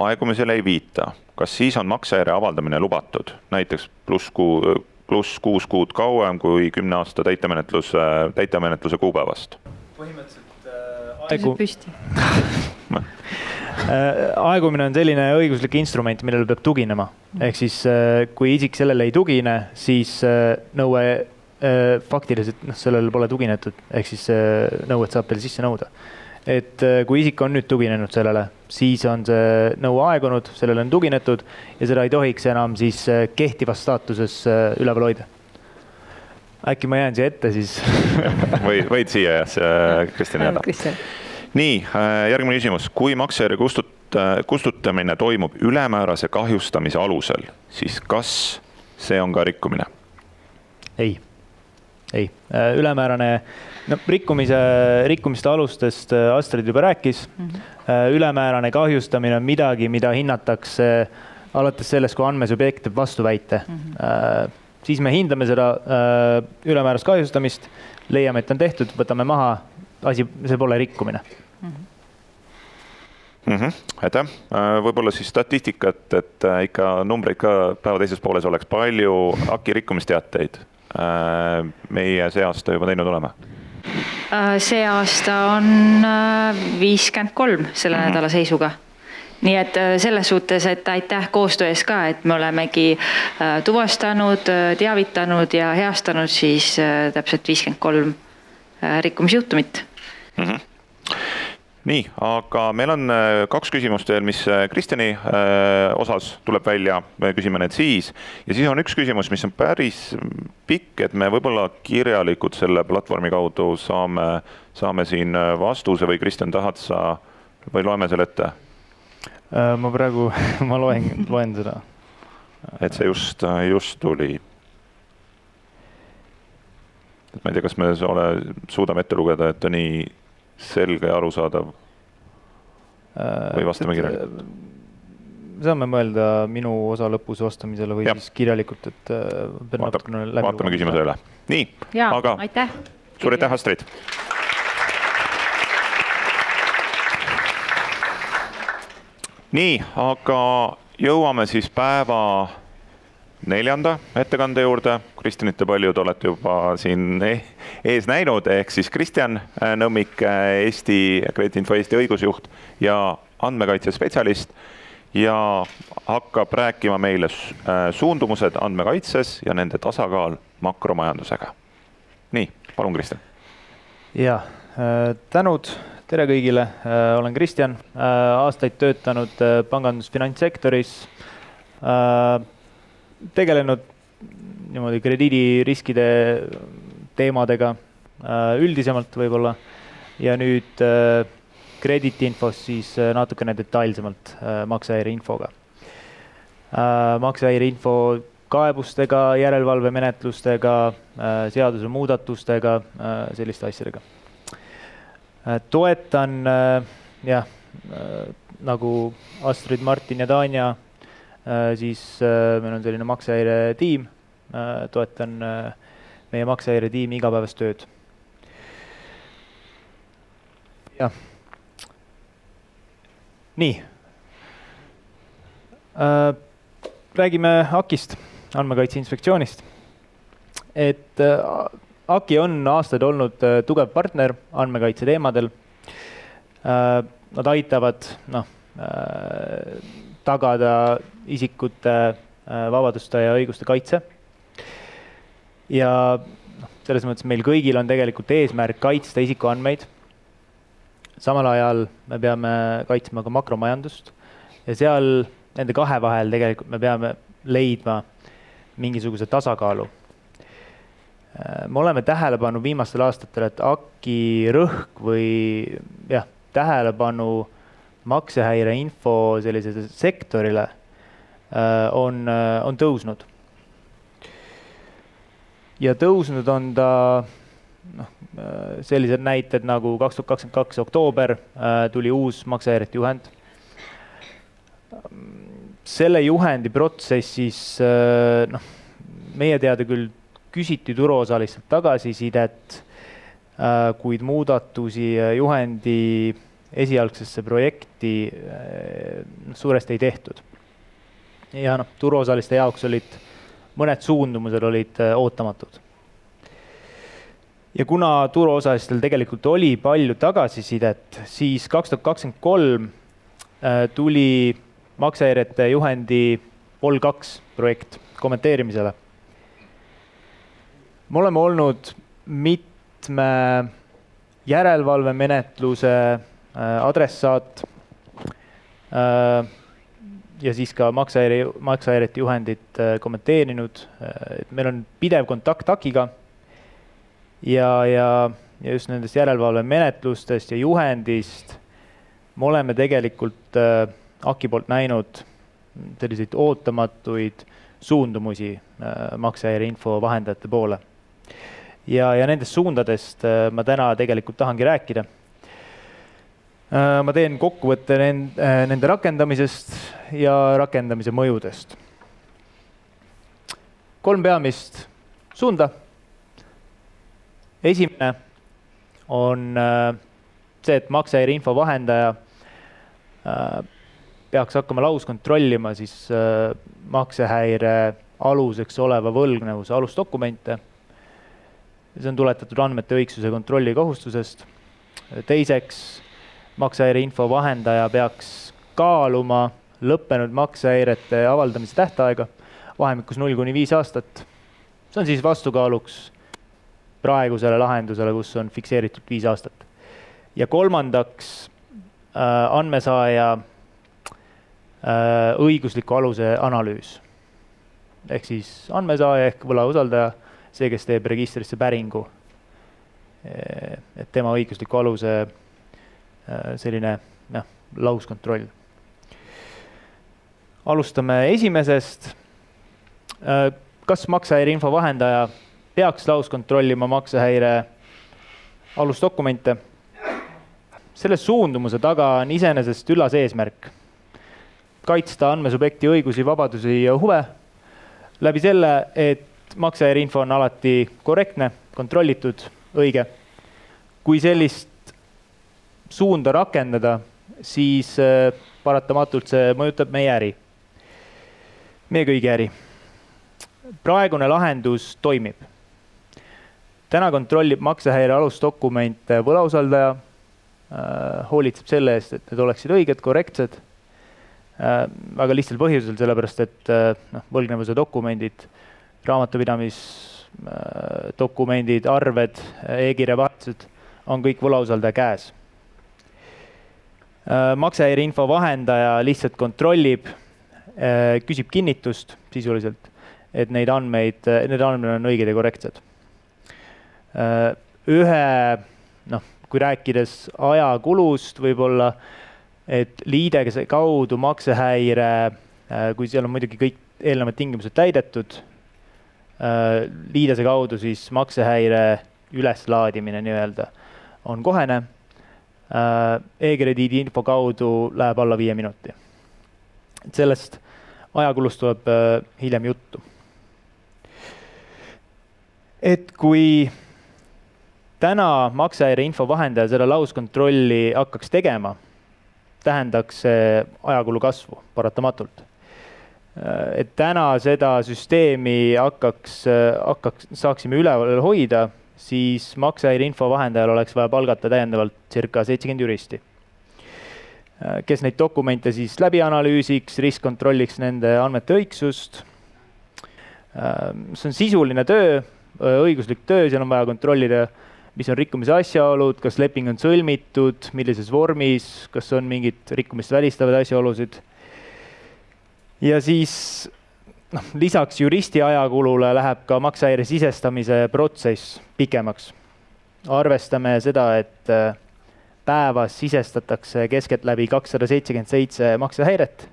aegumisele ei viita, kas siis on maksehäire avaldamine lubatud? Näiteks pluss 6 kuud kauem kui 10 aasta täitemenetluse kuupäevast? Põhimõtteliselt püsti. Aegumine on selline õiguslik instrument, millele peab tuginema. Ehk siis, kui isik sellele ei tugine, siis nõue faktiliselt sellele pole tuginetud. Ehk siis nõuet saab veel sisse nõuda. Et kui isik on nüüd tuginenud sellele, siis on see nõue aegunud, sellele on tuginetud ja seda ei tohiks enam siis kehtivas staatuses üleval hoida. Äkki ma jään siia ette siis. Võid siia, Kristjan jääda. Nii, järgmine küsimus. Kui maksehäire kustutamine toimub ülemäärase kahjustamise alusel, siis kas see on ka rikkumine? Ei. Ülemäärane rikkumiste alustest Astrid juba rääkis. Ülemäärane kahjustamine on midagi, mida hinnatakse alates sellest, kui andmesubjekt teeb vastuväite. Siis me hindame seda ülemäärast kahjustamist, leiame, et on tehtud, võtame maha, see pole rikkumine. Aitäh. Võib-olla siis statistikat, et ikka numbreid ka päeva teises pooles oleks palju AKI rikkumisteateid meie see aasta juba teinud oleme? See aasta on 53 selle nädala seisuga. Nii et selles suhtes, et aitäh koostöö ees ka, et me olemegi tuvastanud, teavitanud ja heastanud siis täpselt 53 rikkumisjuhtumit. nii, aga meil on 2 küsimust veel, mis Kristjani osas tuleb välja, me küsime need siis. Ja siis on 1 küsimus, mis on päris pikk, et me võib-olla kirjalikult selle platvormi kaudu saame siin vastuse või Kristjan, tahad sa või loeme selle ette? Ma praegu, ma loen seda. Et see just tuli. Et ma ei tea, kas me suudame ette lugeda, et ta nii selge ja arusaadav või vastame kirjalikult? Saame mõelda minu osa lõpus vastamisele või siis kirjalikult, et vaatame küsimuse üle. Nii, aga aitäh. Suur aitäh, Astrid! Nii, aga jõuame siis päeva 4. ettekande juurde. Kristjanit te paljud olete juba siin ees näinud, ehk siis Kristjan Nõmmik, Kreditinfo Eesti õigusjuht ja andmekaitsespetsialist ja hakkab rääkima meile suundumused andmekaitses ja nende tasakaal makromajandusega. Nii, palun Kristjan. Ja, tänud. Tere kõigile, olen Kristjan, aastaid töötanud pangandus-finantssektoris, tegelenud niimoodi krediidiriskide teemadega üldisemalt võib-olla ja nüüd Kreditinfos siis natukene detailsemalt maksehäireinfoga. Maksehäireinfo kaebustega, järelevalvemenetlustega, seaduse muudatustega, selliste asjadega. Toetan, nagu Astrid, Martin ja Tanja, siis meil on selline maksehäire tiim, toetan meie maksehäire tiimi igapäevast tööd. Ja. Nii. Räägime AKI-st, Andmekaitse Inspektsioonist. Et AKI on aastaid olnud tugev partner andmekaitse teemadel. Nad aitavad tagada isikute vabaduste ja õiguste kaitse. Ja selles mõttes meil kõigil on tegelikult eesmärk kaitsta isikuandmeid. Samal ajal me peame kaitsma ka makromajandust ja seal nende kahe vahel tegelikult me peame leidma mingisuguse tasakaalu. Me oleme tähelepanu viimastel aastatel, et AKI rõhk või tähelepanu maksehäireinfo sellisele sektorile on tõusnud. Ja tõusnud on ta sellised näited nagu 2022 oktoober tuli uus maksehäirete juhend. Selle juhendi protsessis meie teada küll küsiti turuosalistelt tagasisidet, kuid muudatusi juhendi esialgsesse projekti suuresti ei tehtud. Ja turuosaliste jaoks olid mõned suundumused olid ootamatud. Ja kuna turuosalistel tegelikult oli palju tagasisidet, siis 2023 tuli maksehäirete juhendi POL 2 projekt kommenteerimisele. Me oleme olnud mitme järelevalvemenetluse adressaat ja siis ka maksehäirete juhendit kommenteerinud. Meil on pidev kontakt AKI-ga ja just nendest järelevalvemenetlustest ja juhendist me oleme tegelikult AKI poolt näinud selliseid ootamatuid suundumusi maksehäireinfo vahendajate poole. Ja nendest suundadest ma täna tegelikult tahangi rääkida. Ma teen kokkuvõtte nende rakendamisest ja rakendamise mõjudest. 3 peamist suunda. Esimene on see, et maksehäireinfo vahendaja peaks hakkama lauskontrollima siis maksehäire aluseks oleva võlgnevuse alusdokumente. See on tuletatud andmete õigsuse kontrolli kohustusest. Teiseks, maksehäireinfo vahendaja peaks kaaluma lõppenud maksehäirete avaldamise tähtaega vahemikus 0–5 aastat. See on siis vastukaaluks praegusele lahendusele, kus on fikseeritud 5 aastat. Ja kolmandaks andmesaaja õigusliku aluse analüüs. Ehk siis andmesaaja ehk võlausaldaja, see, kes teeb registrisse päringu. Et tema õigusliku aluse selline lauskontroll. Alustame esimesest. Kas maksehäire info vahendaja peaks lauskontrollima maksehäire alusdokumente? Selle suundumuse taga on iseenesest üllas eesmärk. Kaitsta andmesubjekti õigusi, vabadusi ja huve läbi selle, et maksehäire info on alati korrektne, kontrollitud, õige. Kui sellist suunda rakendada, siis paratamatult see mõjutab meie äri. Meie kõigi äri. Praegune lahendus toimib. Täna kontrollib maksehäire alusdokumente võlausaldaja, hoolitseb selle eest, et need oleksid õiged, korrektsed. Väga lihtsal põhjusel, sellepärast, et võlgnevuse dokumendid, raamatupidamisdokumendid, arved, e-kirja vahetused on kõik võlausaldaja käes. Maksehäire info vahendaja lihtsalt kontrollib, küsib kinnitust sisuliselt, et need andmed on õiged ja korrektsed. Kui rääkides ajakulust võib-olla, et liidese kaudu maksehäire, kui seal on muidugi kõik eelnevad tingimused täidetud, liidese kaudu siis maksehäire üleslaadimine nii-öelda on kohene. E-krediidi info kaudu läheb alla 5 minuti. Sellest ajakulust tuleb hiljem juttu. Et kui täna maksehäire info vahendaja selle lauskontrolli hakkaks tegema, tähendaks see ajakulu kasvu paratamatult. Et täna seda süsteemi saaksime üleval hoida, siis maksehäire info vahendajal oleks vaja palgata täiendavalt circa 70 juristi, kes neid dokumente siis läbi analüüsiks, riskkontrolliks nende andmete õigsust. See on sisuline töö, õiguslik töö, seal on vaja kontrollida, mis on rikkumise asjaolud, kas leping on sõlmitud, millises vormis, kas on mingid rikkumist välistavad asjaolusid. Ja siis lisaks juristi ajakulule läheb ka maksehäire sisestamise protsess pikemaks. Arvestame seda, et päevas sisestatakse keskeltläbi 277 maksehäiret.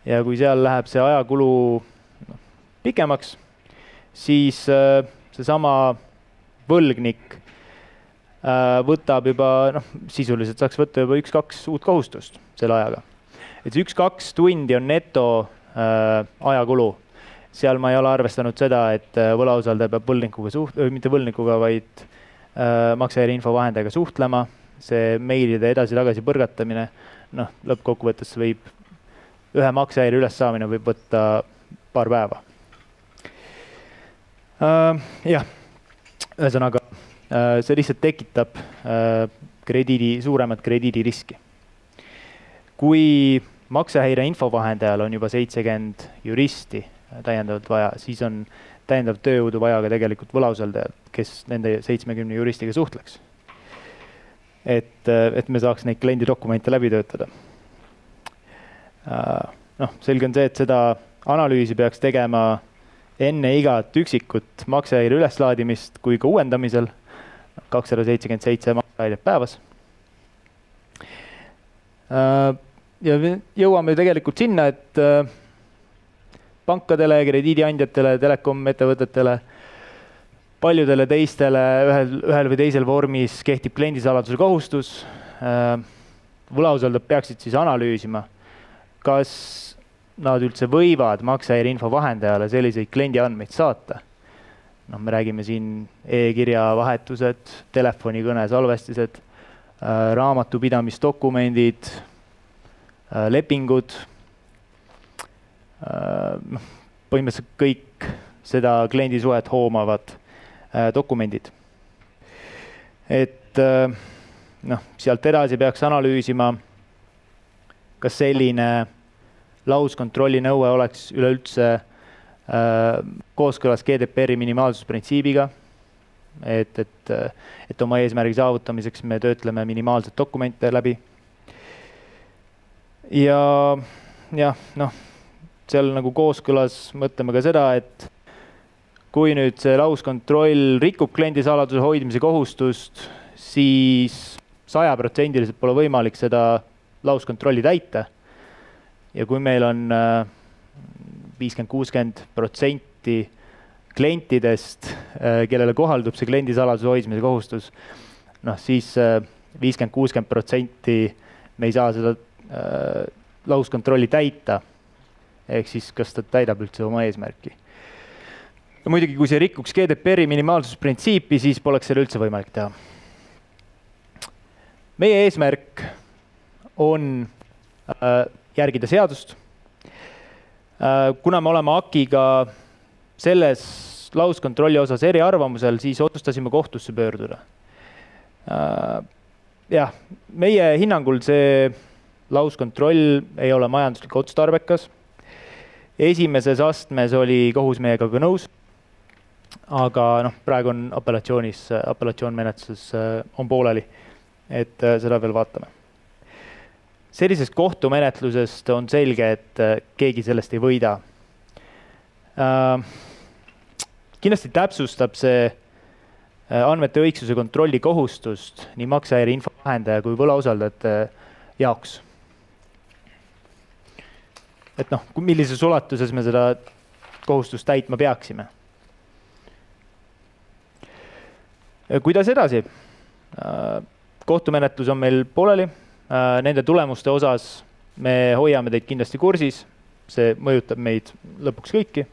Ja kui seal läheb see ajakulu pikemaks, siis seesama võlgnik võtab juba, sisuliselt saaks võtta juba 1-2 uut kohustust selle ajaga. Et 1-2 tundi on neto ajakulu. Seal ma ei ole arvestanud seda, et võlausaldaja peab mitte võlgnikuga, vaid maksehäire info vahendajaga suhtlema. See meilide edasi-tagasi põrgatamine, lõppkokkuvõttes võib ühe maksehäire üles saamine võib võtta paar päeva. Ühesõnaga, see lihtsalt tekitab suuremat krediidiriski. Kui maksehäire info vahendajal on juba 70 juristi täiendavalt vaja, siis on täiendav tööjõudu vaja ka tegelikult võlausaldajad, kes nende 70 juristiga suhtleks. Et me saaks neid kliendi dokumente läbi töötada. Selge on see, et seda analüüsi peaks tegema enne igat üksikut maksehäire üleslaadimist kui ka uuendamisel 277 maksehäiret päevas. Ja jõuame tegelikult sinna, et pankadele, krediidiandjatele, telekom-ettevõtetele, paljudele teistele ühel või teisel vormis kehtib kliendisaladuse kohustus. Võlausaldajad peaksid siis analüüsima, kas nad üldse võivad maksehäire info vahendajale selliseid kliendi andmeid saata. Me räägime siin e-kirja vahetused, telefonikõne salvestised, raamatupidamisdokumendid, lepingud, põhimõtteliselt kõik seda kliendisuhet hoomavad dokumendid. Et sealt edasi peaks analüüsima, kas selline lauskontrolli nõue oleks üleüldse kooskõlas GDPR-i minimaalsusprintsiibiga, et oma eesmärgi saavutamiseks me töötleme minimaalselt dokumente läbi. ja noh, seal nagu kooskõlas mõtleme ka seda, et kui nüüd see lauskontroll rikub kliendi saladuse hoidmise kohustust, siis 100% pole võimalik seda lauskontrolli täita. Ja kui meil on 50-60% klientidest, kellele kohaldub see kliendi saladuse hoidmise kohustus, noh siis 50-60% me ei saa seda lauskontrolli täita. Ehk siis, kas ta täidab üldse oma eesmärki. Ja muidugi, kui see rikuks GDPR-i minimaalsusprintsiipi, siis poleks selle üldse võimalik teha. Meie eesmärk on järgida seadust. Kuna me oleme AKI-ga selles lauskontrolli osas eriarvamusel, siis otsustasime kohtusse pöörduda. Jah, meie hinnangul see lauskontroll ei ole majanduslik otstarbekas. Esimeses astmes oli kohus meiega ka nõus, aga noh, praegu on apellatsioonmenetluses on pooleli, et seda veel vaatame. Sellisest kohtumenetlusest on selge, et keegi sellest ei võida. Kindlasti täpsustab see andmete õigsuse kontrolli kohustust nii maksehäire info vahendaja kui võlausaldajate jaoks. Et noh, millises ulatuses me seda kohustust täitma peaksime. Kuidas edasi? Kohtumenetlus on meil pooleli. Nende tulemuste osas me hoiame teid kindlasti kursis. See mõjutab meid lõpuks kõiki.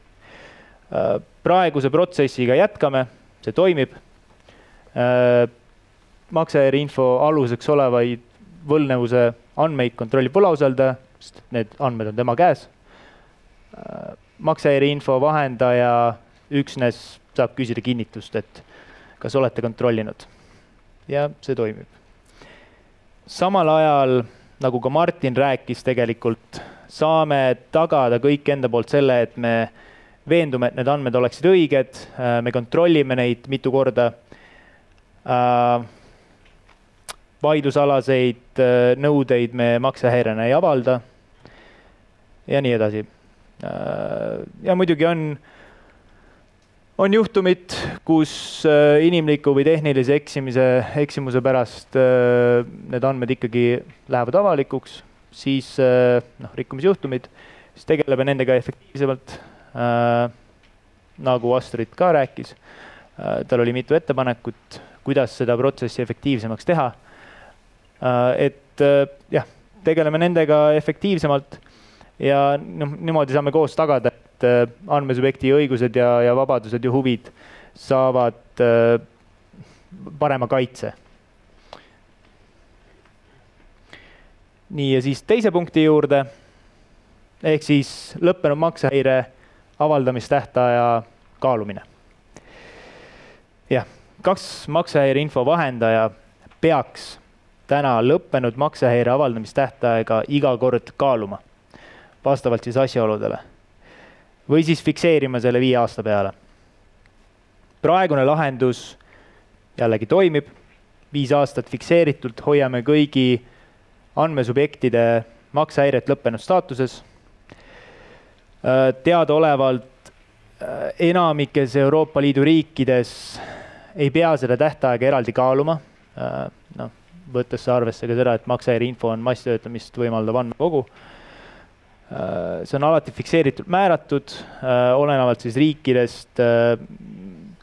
Praeguse protsessiga jätkame. See toimib. Maksehäire info aluseks olevaid võlgnevuse andmeid kontrollib võlausaldaja. Need andmed on tema käes. Maksehäire info vahendaja üksnes saab küsida kinnitust, et kas olete kontrollinud. Ja see toimib. Samal ajal, nagu ka Martin rääkis tegelikult, saame tagada kõik enda poolt selle, et me veendume, et need andmed oleksid õiged. Me kontrollime neid mitu korda. Vaidlusalaseid nõudeid me maksehäirena ei avalda. Ja nii edasi. Ja muidugi on juhtumid, kus inimliku või tehnilise eksimuse pärast need andmed ikkagi lähevad avalikuks, siis rikkumisjuhtumid, siis tegeleme nendega efektiivsemalt, nagu Astrid ka rääkis. Tal oli mitu ettepanekut, kuidas seda protsessi efektiivsemaks teha. Et jah, tegeleme nendega efektiivsemalt. Ja niimoodi saame koos tagada, et andmesubjekti õigused ja vabadused ja huvid saavad parema kaitse. Nii, ja siis teise punkti juurde, ehk siis lõppenud maksehäire avaldamistähtaja kaalumine. Jah, kas maksehäire info vahendaja peaks täna lõppenud maksehäire avaldamistähtaega iga kord kaaluma? Vastavalt siis asjaoludele. Või siis fikseerima selle 5 aasta peale. Praegune lahendus jällegi toimib. 5 aastat fikseeritult hoiame kõigi andmesubjektide maksehäiret lõppenud staatuses. Teadaolevalt enamikes Euroopa Liidu riikides ei pea seda tähtaega eraldi kaaluma. Võttes arvesse ka seda, et maksehäire info on masstöötlemist võimaldav andmekogu. See on alati fikseeritult määratud, olenevalt siis riikidest,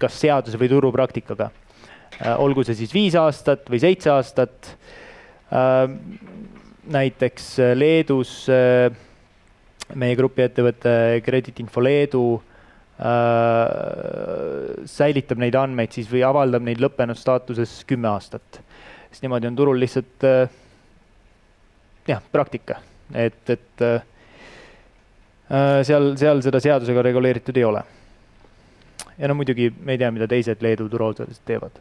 kas seaduse või turupraktikaga. Olgu see siis 5 aastat või 7 aastat. Näiteks Leedus meie grupi ettevõte Credit Info Leedu säilitab neid andmeid siis või avaldab neid lõppenud staatuses 10 aastat. Sest niimoodi on turul lihtsalt praktika, et seal seda seadusega reguleeritud ei ole. Ja muidugi me ei tea, mida teised Leedu turuosalised teevad.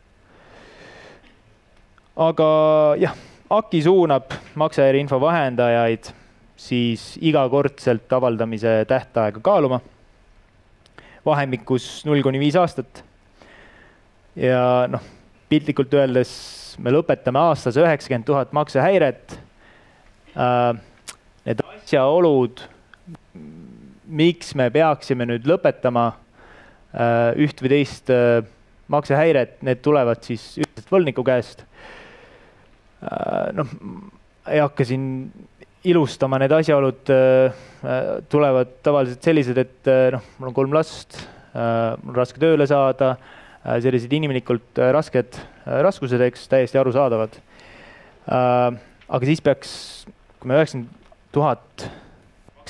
Aga jah, AKI suunab maksehäire info vahendajaid siis igakordselt avaldamise tähtaega kaaluma. Vahemikus 0-5 aastat. Ja piltlikult öeldes me lõpetame aastas 90 000 maksehäiret. asjaolud, miks me peaksime nüüd lõpetama üht või teist maksehäiret, need tulevad siis üldiselt võlgniku käest. Ei hakka siin ilustama, need asjaolud tulevad tavaliselt sellised, et mul on 3 last, mul on raske tööle saada, sellised inimlikult rasked raskused, eks, täiesti arusaadavad. Aga siis peaks, kui me 90 000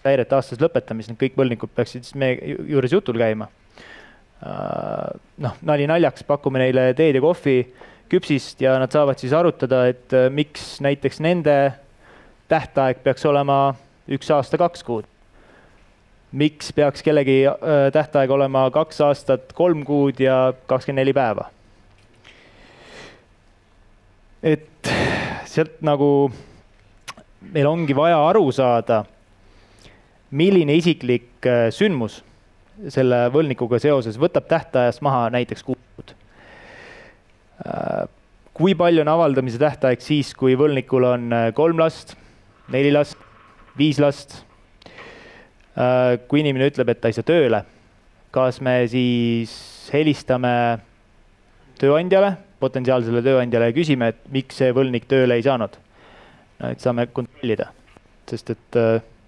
häiret aastas lõpetame, siis kõik võlgnikud peaksid meie juures jutul käima. Nali naljaks pakume neile teed ja kohvi, küpsist ja nad saavad siis arutada, et miks näiteks nende tähtaeg peaks olema 1 aasta 2 kuud. Miks peaks kellegi tähtaeg olema 2 aastat 3 kuud ja 24 päeva. Et sealt nagu meil ongi vaja aru saada, milline isiklik sündmus selle võlgnikuga seoses võtab tähtajast maha näiteks 6 kuud. Kui palju on avaldamise tähtaeg siis, kui võlgnikul on 3 last, 4 last, 5 last? Kui inimene ütleb, et ta ei saa tööle, kas me siis helistame tööandjale, potentsiaalsele tööandjale ja küsime, et miks see võlgnik tööle ei saanud? Et saame kontrollida, sest et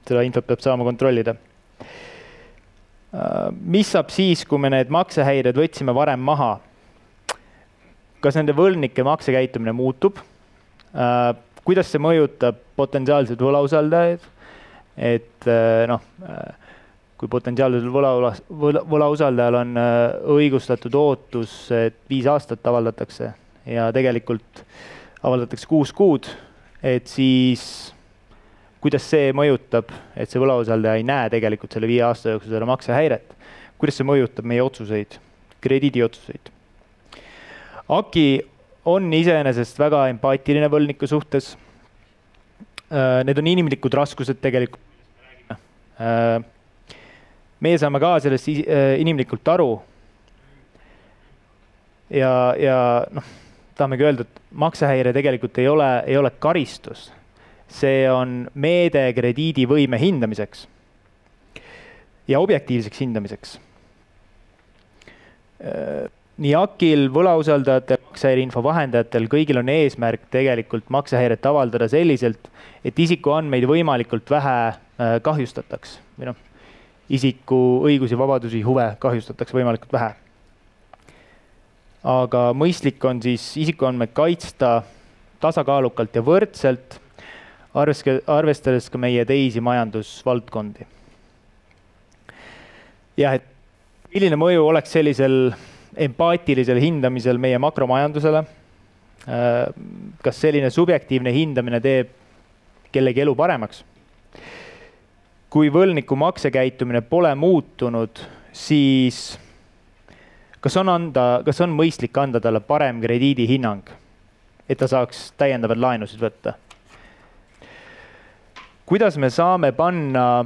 seda infot peab saama kontrollida. Mis saab siis, kui me need maksehäired võtsime varem maha? Kas nende võlgnike maksekäitumine muutub? Kuidas see mõjutab potentsiaalsed võlausaldajaid? Et kui potentsiaalsel võlausaldajal on õigustatud ootus, et 5 aastat avaldatakse ja tegelikult avaldatakse 6 kuud, et siis kuidas see mõjutab, et see võlausaldaja ei näe tegelikult selle 5 aasta jooksul seda maksehäiret? Kuidas see mõjutab meie otsuseid, krediidiotsuseid? AKI on iseenesest väga empaatiline võlgniku suhtes. Need on inimlikud raskused tegelikult. Meie saame ka sellest inimlikult aru. Ja tahamegi öelda, et maksehäire tegelikult ei ole karistus. See on meede krediidivõime hindamiseks ja objektiivseks hindamiseks. Nii AKI-l, võlausaldajatel, maksehäireinfo vahendajatel, kõigil on eesmärk tegelikult maksehäiret avaldada selliselt, et isiku andmeid võimalikult vähe kahjustataks. Isiku õigusi, vabadusi, huve kahjustataks võimalikult vähe. Aga mõistlik on siis isikuandmeid kaitsta tasakaalukalt ja võrdselt, arvestades ka meie teisi majandusvaldkondi. Ja et milline mõju oleks sellisel empaatilisel hindamisel meie makromajandusele? Kas selline subjektiivne hindamine teeb kellegi elu paremaks? Kui võlgniku maksekäitumine pole muutunud, siis kas on mõistlik anda talle parem krediidihinnang, et ta saaks täiendavad laenusid võtta? Kuidas me saame panna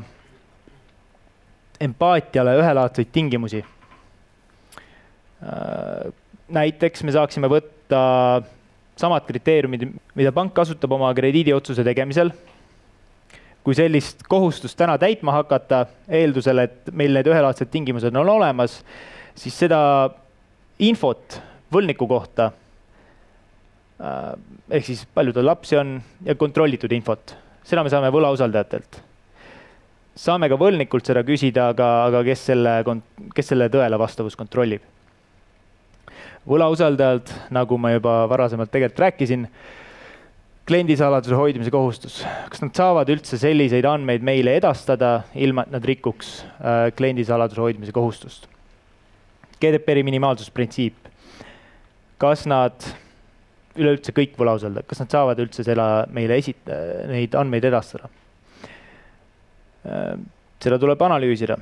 empaatiale ühelaadseid tingimusi? Näiteks me saaksime võtta samad kriteeriumid, mida pank kasutab oma krediidiotsuse tegemisel. Kui sellist kohustust täna täitma hakata, eeldusel, et meil need ühelaadsed tingimused on olemas, siis seda infot võlgniku kohta, ehk siis palju tal lapsi on ja kontrollitud infot, seda me saame võlausaldajatelt. Saame ka võlgnikult seda küsida, aga kes selle tõele vastavus kontrollib. Võlausaldajalt, nagu ma juba varasemalt tegelikult rääkisin, kliendisaladuse hoidmise kohustus. Kas nad saavad üldse selliseid andmeid meile edastada, ilma et nad rikuks kliendisaladuse hoidmise kohustust? GDPR-i minimaalsusprintsiip. Kas nad üleüldse kõik võlausaldajad, kas nad saavad üldse meile neid andmeid edastada? Seda tuleb analüüsida,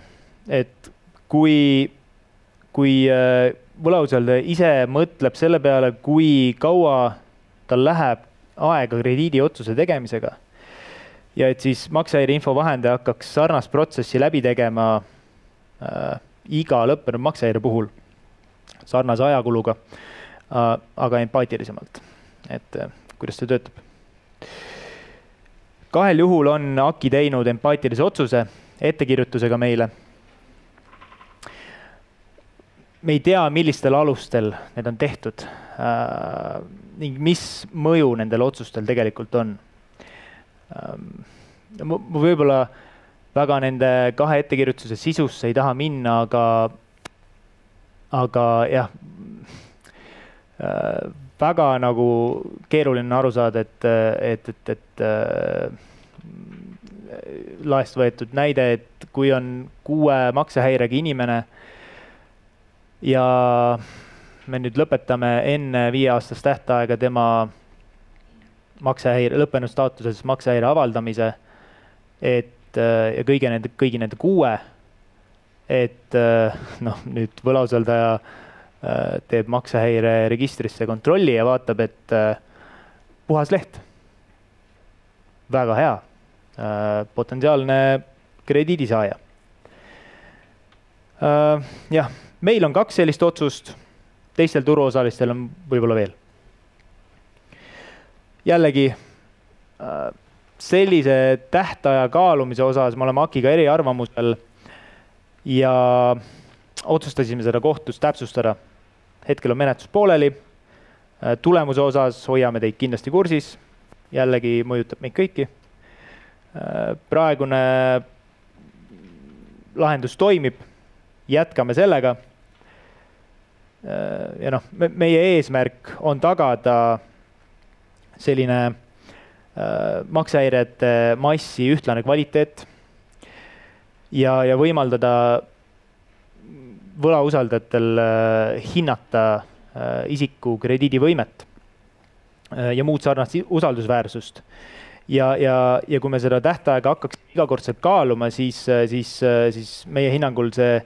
et kui võlausaldaja ise mõtleb selle peale, kui kaua tal läheb aega krediidiotsuse tegemisega ja et siis maksehäireinfo vahendaja hakkaks sarnast protsessi läbi tegema iga lõppenud maksehäire puhul sarnase ajakuluga, aga empaatilisemalt, et kuidas see töötab. kahel juhul on AKI teinud empaatilise otsuse ettekirjutusega meile. Me ei tea, millistel alustel need on tehtud ning mis mõju nendel otsustel tegelikult on. Ma võib-olla väga nende kahe ettekirjutuse sisusse ei taha minna, aga jah, väga nagu keeruline aru saada, et laest võetud näide, et kui on 6 maksehäirega inimene ja me nüüd lõpetame enne 5-aastast tähtaega tema maksehäire, lõppenud staatuses maksehäire avaldamise, et ja kõigi nende 6, et nüüd võlausaldaja teeb maksehäire registrisse kontrolli ja vaatab, et puhas leht. Väga hea. Potentsiaalne krediidisaaja. Jah, meil on 2 sellist otsust, teistel turuosalistel on võib-olla veel. Jällegi, sellise tähtaja kaalumise osas me oleme AKI-ga eriarvamusel ja otsustasime seda kohtus täpsustada. Hetkel on menetlus pooleli. Tulemuse osas hoiame teid kindlasti kursis. Jällegi mõjutab meid kõiki. Praegune lahendus toimib. Jätkame sellega. Ja meie eesmärk on tagada selline maksehäirete massi ühtlane kvaliteet ja võimaldada võlausaldajatel hinnata isiku krediidivõimet ja muud sarnast usaldusväärsust. Ja kui me seda tähtaega hakkaks igakordselt kaaluma, siis meie hinnangul see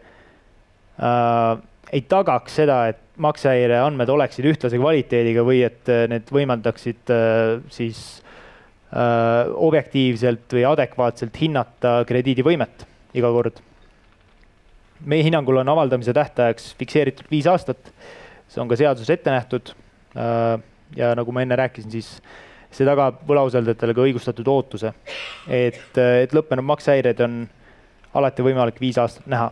ei tagaks seda, et maksehäire andmed oleksid ühtlase kvaliteediga või et need võimaldaksid siis objektiivselt või adekvaatselt hinnata krediidivõimet iga kord. Meie hinnangul on avaldamise tähtajaks fikseeritud 5 aastat. See on ka seaduses ette nähtud. Ja nagu ma enne rääkisin, siis see tagab võlausaldajatele ka õigustatud ootuse, et lõppenud maksehäired on alati võimalik 5 aastat näha.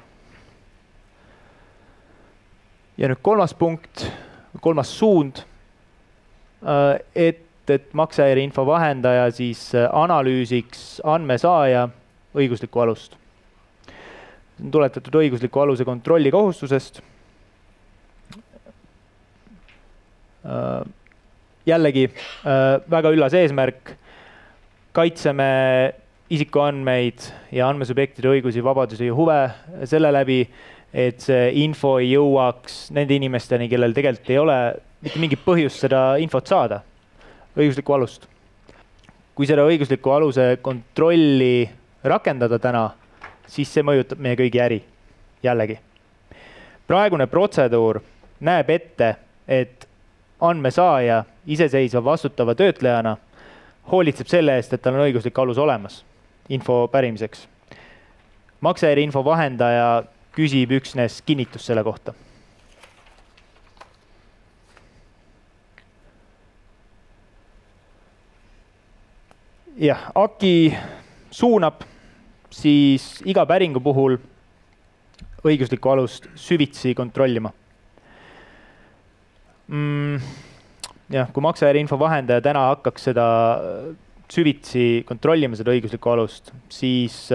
Ja nüüd 3. punkt, 3. suund, et maksehäire info vahendaja siis analüüsiks andmesaaja õiguslikku alust. On tuletatud õigusliku aluse kontrolli kohustusest. Jällegi väga üllas eesmärk. Kaitseme isikuandmeid ja andmesubjektide õigusi, vabadusi ja huve selle läbi, et see info ei jõuaks nende inimesteni, kellel tegelikult ei ole mitte mingit põhjust seda infot saada, õiguslikku alust. Kui seda õiguslikku aluse kontrolli rakendada täna, siis see mõjutab meie kõigi äri. Jällegi. Praegune protseduur näeb ette, et andmesaaja iseseisva vastutava töötlejana hoolitseb selle eest, et tal on õiguslik alus olemas info pärimiseks. Maksehäire info vahendaja küsib üksnes kinnitus selle kohta. Jah, AKI suunab siis iga päringu puhul õiguslikku alust süvitsi kontrollima. Jah, kui maksehäire info vahendaja täna hakkaks seda süvitsi kontrollima, seda õiguslikku alust, siis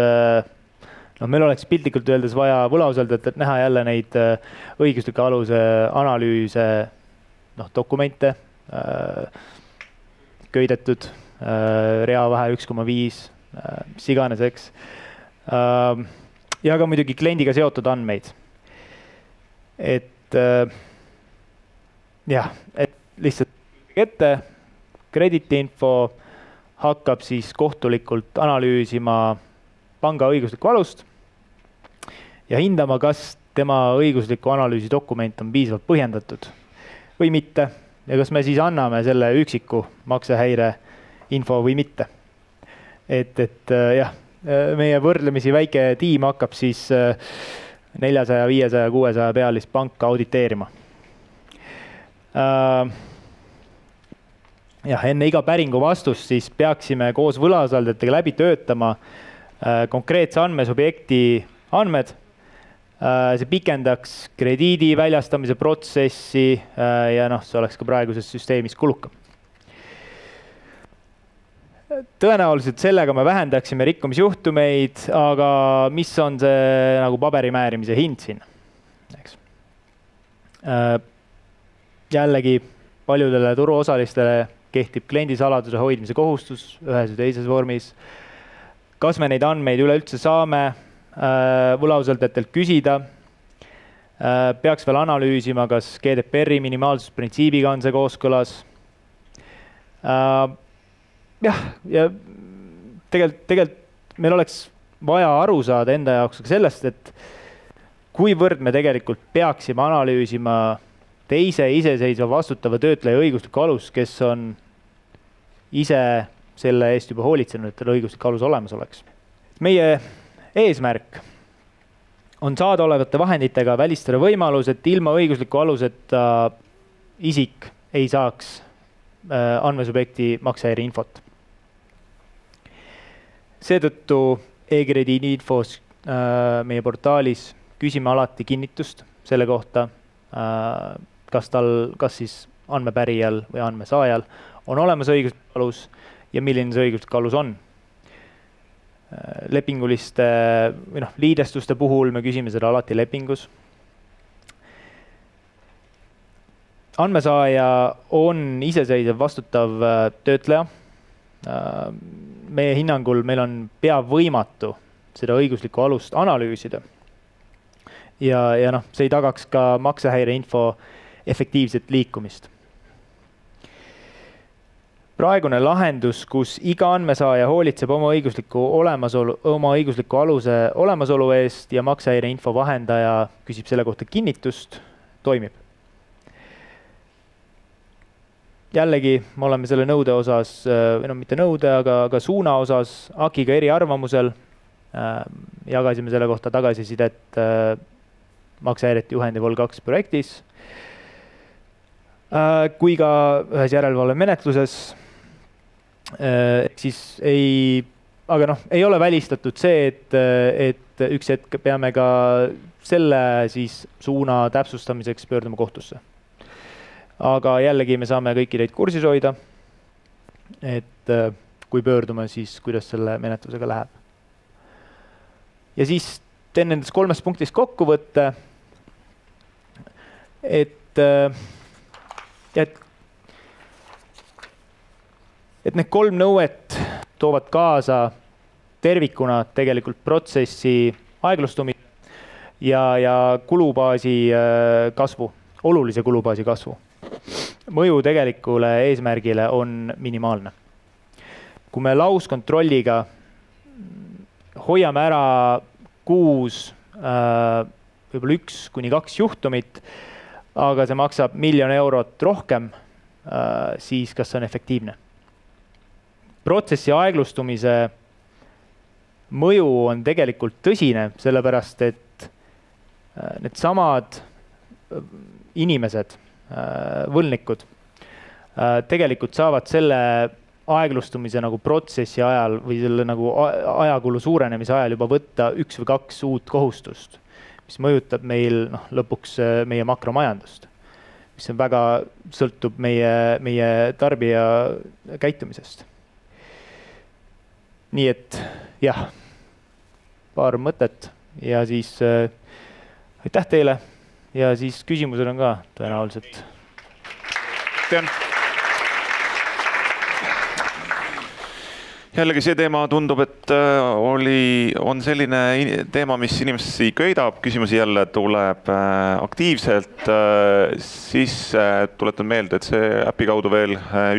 meil oleks piltlikult öeldes vaja võlausaldajatelt näha jälle neid õiguslike aluse analüüse, dokumente, köidetud, reavahe 1,5, mis iganes, eks. Ja ka muidugi kliendiga seotud andmeid. Et lihtsalt ette krediitiinfo hakkab siis kohtulikult analüüsima panga õiguslikku alust ja hindama, kas tema õigusliku analüüsi dokument on piisavalt põhjendatud või mitte ja kas me siis anname selle üksiku maksehäire info või mitte. Et jah, meie võrdlemisi väike tiim hakkab siis 400, 500, 600 pealist panka auditeerima. jah, enne iga päringu vastust siis peaksime koos võlausaldajatega läbi töötama konkreetse andmesubjekti andmed. See pikendaks krediidi väljastamise protsessi ja see oleks ka praeguses süsteemis kulukam. Tõenäoliselt sellega me vähendaksime rikkumisjuhtumeid, aga mis on see nagu paberimäärimise hind siin? Jällegi paljudele turuosalistele kehtib kliendisaladuse hoidmise kohustus ühes või teises vormis. Kas me neid andmeid üleüldse saame võlausaldajatelt küsida? Peaks veel analüüsima, kas GDPR-i minimaalsusprintsiibiga on see kooskõlas. Jah, ja tegelikult meil oleks vaja aru saada enda jaoks sellest, et kuivõrd me tegelikult peaksime analüüsima teise iseseisva vastutava töötleja õiguslikku alus, kes on ise selle eest juba hoolitsenud, et tal õiguslik alus olemas oleks. Meie eesmärk on saada olevate vahenditega välistada võimalus, et ilma õigusliku aluseta isik ei saaks andmesubjekti maksehäire infot. Seetõttu e-krediidi infos meie portaalis küsime alati kinnitust selle kohta, kas siis andmepärijal või andmesaajal on olemas õiguslik alus ja milline see õiguslik alus on. Lepinguliste või liidestuste puhul me küsime seda alati lepingus. Andmesaaja on iseseisev vastutav töötleja. Meie hinnangul meil on pea võimatu seda õiguslikku alust analüüsida. Ja see ei tagaks ka maksehäire info efektiivset liikumist. Praegune lahendus, kus iga andmesaaja hoolitseb oma õigusliku aluse olemasolu eest ja maksehäire info vahendaja küsib selle kohta kinnitust, toimib. Jällegi, me oleme selle nõude osas, mitte nõude, aga suuna osas AKI-ga eri arvamusel. Jagasime selle kohta tagasisidet maksehäirete juhendi Vol2 projektis. Kui ka ühes järelevalve menetluses. Siis ei ole välistatud see, et üks hetk peame ka selle siis suuna täpsustamiseks pöörduma kohtusse. Aga jällegi me saame kõiki teid kursis hoida, et kui pöördume, siis kuidas selle menetlusega läheb. Ja siis teen nendes 3 punktis kokkuvõtte, et need 3 nõuet toovad kaasa tervikuna tegelikult protsessi aeglustumist ja kulubaasi kasvu, olulise kulubaasi kasvu. Mõju tegelikule eesmärgile on minimaalne. Kui me lauskontrolliga hoiame ära kuus võib-olla 1-2 juhtumit, aga see maksab 1 000 000 eurot rohkem, siis kas see on efektiivne? Protsessi aeglustumise mõju on tegelikult tõsine, sellepärast et need samad inimesed, võlnikud, tegelikult saavad selle aeglustumise nagu protsessi ajal või selle nagu ajakulu suurenemise ajal juba võtta 1 või 2 uut kohustust, mis mõjutab meil lõpuks meie makromajandust, mis on väga sõltub meie tarbija käitumisest. Nii et jah, paar mõtet ja siis aitäh teile ja siis küsimused on ka tõenäoliselt. Jällegi see teema tundub, et on selline teema, mis inimesi köidab, küsimusi jälle tuleb aktiivselt, siis tuletan meelde, et see äpi kaudu veel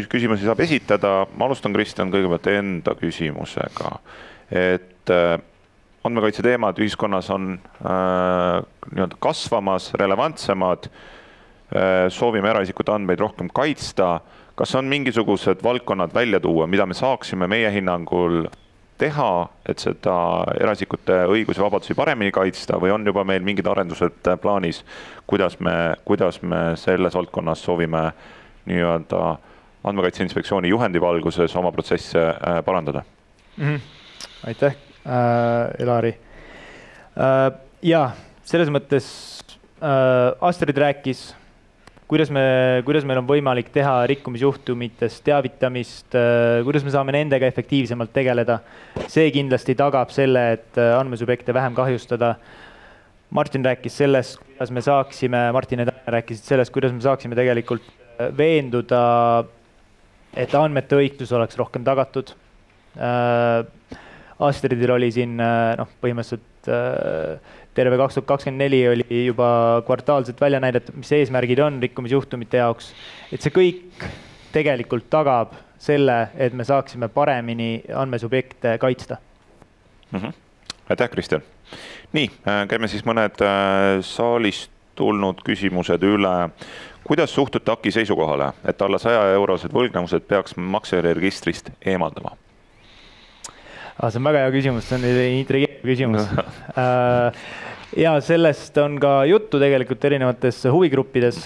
küsimusi saab esitada. Ma alustan, Kristjan, kõigepealt enda küsimusega, et andmekaitse teemad ühiskonnas on kasvamas, relevantsemad, soovime eraisikute andmeid rohkem kaitsta. Kas on mingisugused valdkonnad välja tuua, mida me saaksime meie hinnangul teha, et seda eraisikute õigusi ja vabadusi paremini kaitsta või on juba meil mingid arendused plaanis, kuidas me selles valdkonnas soovime nii-öelda Andmekaitse Inspektsiooni juhendi valguses oma protsesse parandada? Aitäh, Elari. Ja selles mõttes Astrid rääkis, kuidas meil on võimalik teha rikkumisjuhtumitest teavitamist, kuidas me saame nendega efektiivsemalt tegeleda. See kindlasti tagab selle, et andmesubjekte vähem kahjustada. Martin rääkis sellest, kuidas me saaksime, Martin ja Tanel rääkisid sellest, kuidas me saaksime tegelikult veenduda, et andmete õigsus oleks rohkem tagatud. Astridil oli siin põhimõtteliselt terve 2024 oli juba kvartaalselt välja näidatud, mis eesmärgid on rikkumisjuhtumite jaoks. Et see kõik tegelikult tagab selle, et me saaksime paremini andmesubjekte kaitsta. Aitäh, Kristjan. Nii, käime siis mõned saalist tulnud küsimused üle. Kuidas suhtute AKI seisukohale, et alla 100 eurosed võlgnevused peaks maksejärjeregistrist eemaldama? See on väga hea küsimus, see on intrigeeriv küsimus. Ja sellest on ka juttu tegelikult erinevates huvigruppides.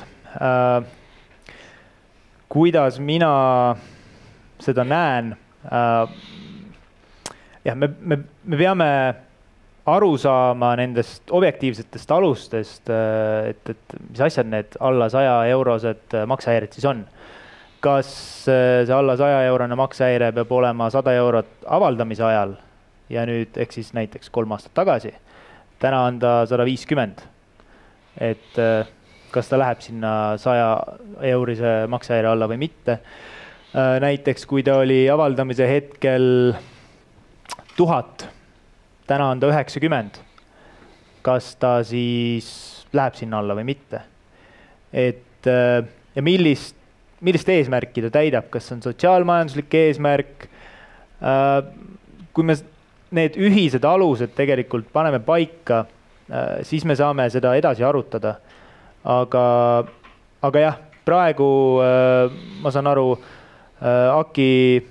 Kuidas mina seda näen? Me peame aru saama nendest objektiivsetest alustest, et mis asjad need alla 100 eurosed maksehäired siis on. Kas see alla 100 eurone maksehäire peab olema 100 eurot avaldamise ajal ja nüüd siis näiteks 3 aastat tagasi, täna on ta 150, et kas ta läheb sinna 100 eurise maksehäire alla või mitte. Näiteks kui ta oli avaldamise hetkel 1000, täna on ta 90, kas ta siis läheb sinna alla või mitte. Ja millist eesmärki ta täidab, kas on sotsiaalmajanduslik eesmärk. Kui me need ühised alused tegelikult paneme paika, siis me saame seda edasi arutada. Aga jah, praegu ma saan aru, AKI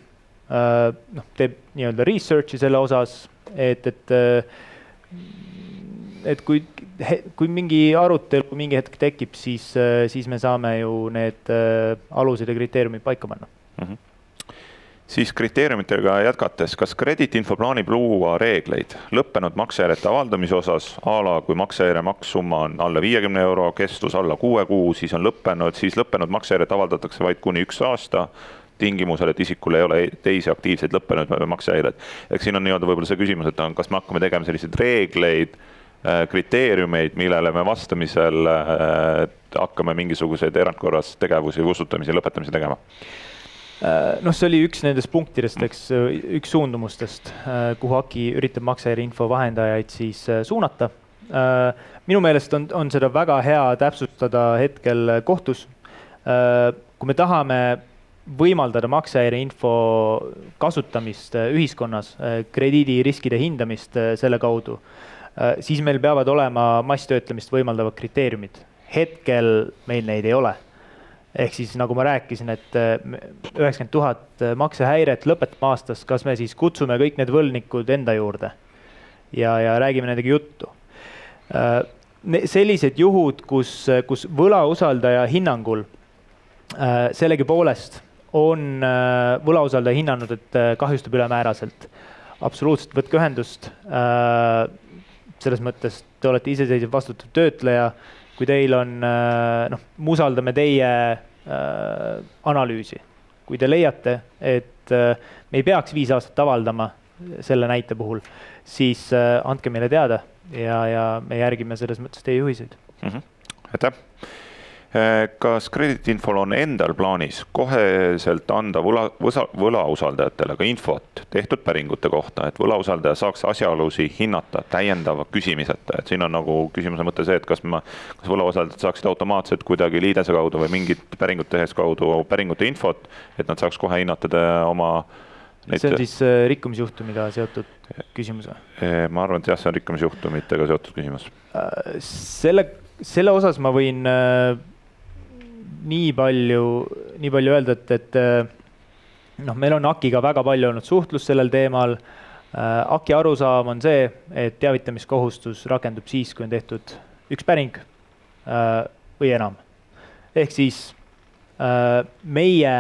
teeb nii-öelda researchi selle osas, et kui mingi arutelu mingi hetk tekib, siis me saame ju need alused ja kriteeriumid paika panna. Siis kriteeriumitega jätkates, kas krediitinfo plaanib luua reegleid lõppenud maksejärjete avaldamise osas, kui maksejärje makssumma on alla 50 euro, kestus alla 6 kuu, siis on lõppenud, siis lõppenud maksejärjed avaldatakse vaid kuni 1 aasta, tingimusel, et isikul ei ole teisi aktiivseid lõppenud maksehäired. Siin on võib-olla see küsimus, et kas me hakkame tegema selliseid reegleid, kriteeriumeid, millele me vastamisel hakkame mingisuguseid erandkorras tegevusi, usutamisi ja lõpetamisi tegema? See oli üks nendest punktidest, üks suundumustest, kuhu AKI üritab maksehäire info vahendajaid siis suunata. Minu meelest on seda väga hea täpsustada hetkel kohtus. Kui me tahame võimaldada maksehäire info kasutamist ühiskonnas, krediidiriskide hindamist selle kaudu, siis meil peavad olema masstöötlemist võimaldavad kriteeriumid. Hetkel meil neid ei ole. Ehk siis nagu ma rääkisin, et 90 000 maksehäiret lõpetame aastas, kas me siis kutsume kõik need võlnikud enda juurde ja räägime nendega juttu. Sellised juhud, kus võlausaldaja hinnangul sellegi poolest on võlausaldaja hinnanud, et kahjustab ülemääraselt. Absoluutselt võtke ühendust. Selles mõttes te olete iseseisev vastutav töötleja. Kui teil on, me usaldame teie analüüsi. Kui te leiate, et me ei peaks 5 aastat avaldama selle näite puhul, siis andke meile teada ja me järgime selles mõttes teie juhiseid. Aitäh! Kas krediitinfol on endal plaanis koheselt anda võlausaldajatele ka infot tehtud päringute kohta, et võlausaldaja saaks asjaolusi hinnata täiendava küsimiseta? Et siin on nagu küsimuse mõte see, et kas võlausaldajad saaksid automaatselt kuidagi liidese kaudu või mingit päringut tehes kaudu päringute infot, et nad saaks kohe hinnata oma... See on siis rikkumisjuhtumiga seotud küsimus? Ma arvan, et jah, see on rikkumisjuhtumitega seotud küsimus. Selle osas ma võin nii palju öelda, et meil on AKI-ga väga palju olnud suhtlus sellel teemal. AKI arusaam on see, et teavitamiskohustus rakendub siis, kui on tehtud üks päring või enam. Ehk siis meie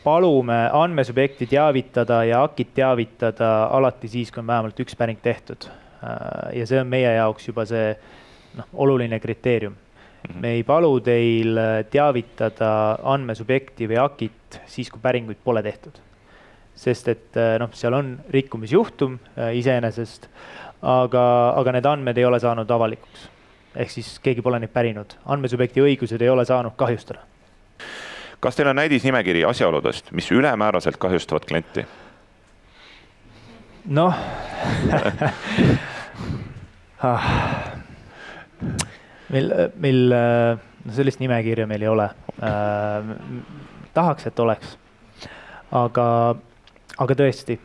palume andmesubjekti teavitada ja AKI-t teavitada alati siis, kui on vähemalt üks päring tehtud. Ja see on meie jaoks juba see oluline kriteerium. Me ei palu teil teavitada andmesubjekti või AKI-t siis, kui päringuid pole tehtud. Sest et seal on rikkumisjuhtum iseenesest, aga need andmed ei ole saanud avalikuks. Ehk siis keegi pole neid pärinud. Andmesubjekti õigused ei ole saanud kahjustada. Kas teil on näidisnimekiri asjaoludest, mis ülemääraselt kahjustavad klienti? Noh, meil sellist nimekirja meil ei ole. Tahaks, et oleks. Aga tõesti,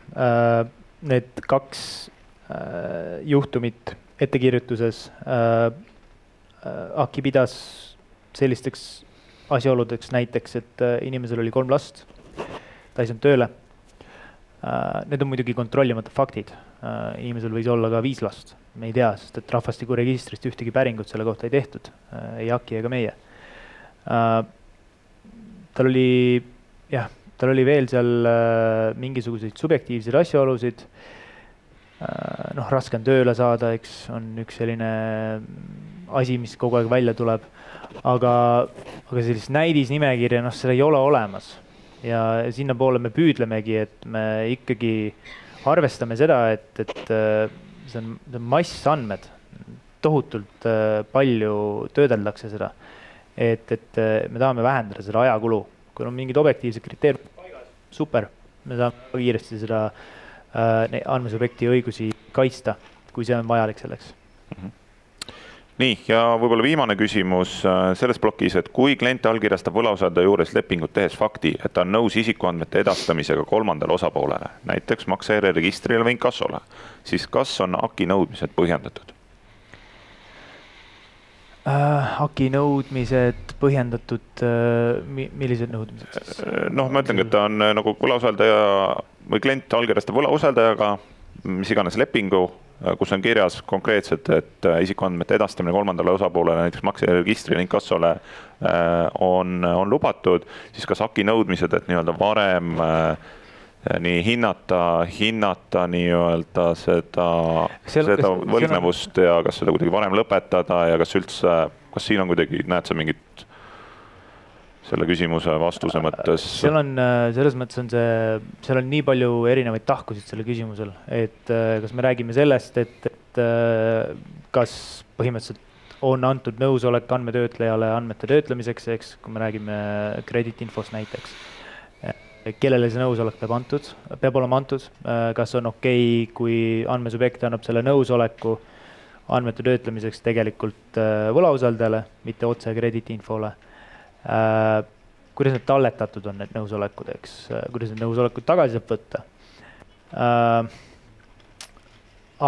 need 2 juhtumit ettekirjutuses AKI pidas sellisteks asjaoludeks näiteks, et inimesel oli 3 last, ta ei saanud tööle. Need on muidugi kontrollimata faktid. Inimesel võis olla ka 5 last. Me ei tea, sest et rahvastikuregistrist ühtegi päringut selle kohta ei tehtud. Ei AKI ega meie. Tal oli veel seal mingisuguseid subjektiivseid asjaolusid. Raske on tööle saada, eks on üks selline asi, mis kogu aeg välja tuleb. Aga sellist näidisnimekirja, seda ei ole olemas. Ja sinna poole me püüdlemegi, et me ikkagi arvestame seda, et see on massandmed. Tohutult palju töödeldakse seda. Et me tahame vähendada seda ajakulu. Kui on mingid objektiivsed kriteeriumid paigas, super. Me saame kiiresti seda andmesubjekti õigusi kaitsta, kui see on vajalik selleks. Nii, ja võib-olla viimane küsimus selles plokis, et kui klient allkirjastab võlausaldaja juures lepingut tehes fakti, et ta on nõus isikuandmete edastamisega 3. osapoolele, näiteks maksejärjeregistrile või inkassole, siis kas on AKI nõudmised põhjendatud? AKI nõudmised põhjendatud, millised nõudmised? Ma ütlengi, et ta on nagu võlausaldaja või klient allkirjastab võlausaldajaga, mis iganes lepingu, kus on kirjas konkreetselt, et isikuandmete edastamine 3. osapoolele, näiteks maksejärjeregistrile, inkassole on lubatud, siis kas AKI nõudmised, et nii-öelda varem nii hinnata nii-öelda seda võlgnevust ja kas seda kuidagi varem lõpetada ja kas üldse, kas siin on kuidagi, näed sa mingit selle küsimuse vastuse mõttes? Seal on, selles mõttes on seal on nii palju erinevaid tahkusid selle küsimusel, et kas me räägime sellest, et kas põhimõtteliselt on antud nõusolek andmetöötlejale andmete töötlemiseks, eks, kui me räägime krediitinfost näiteks. Kellele see nõusolek peab olema antud, kas on okei, kui andmesubjekt annab selle nõusoleku andmete töötlemiseks tegelikult võlausaldajale, mitte otse krediitinfole. Kuidas need talletatud on need nõusolekud, eks, kuidas need nõusolekud tagasi saab võtta.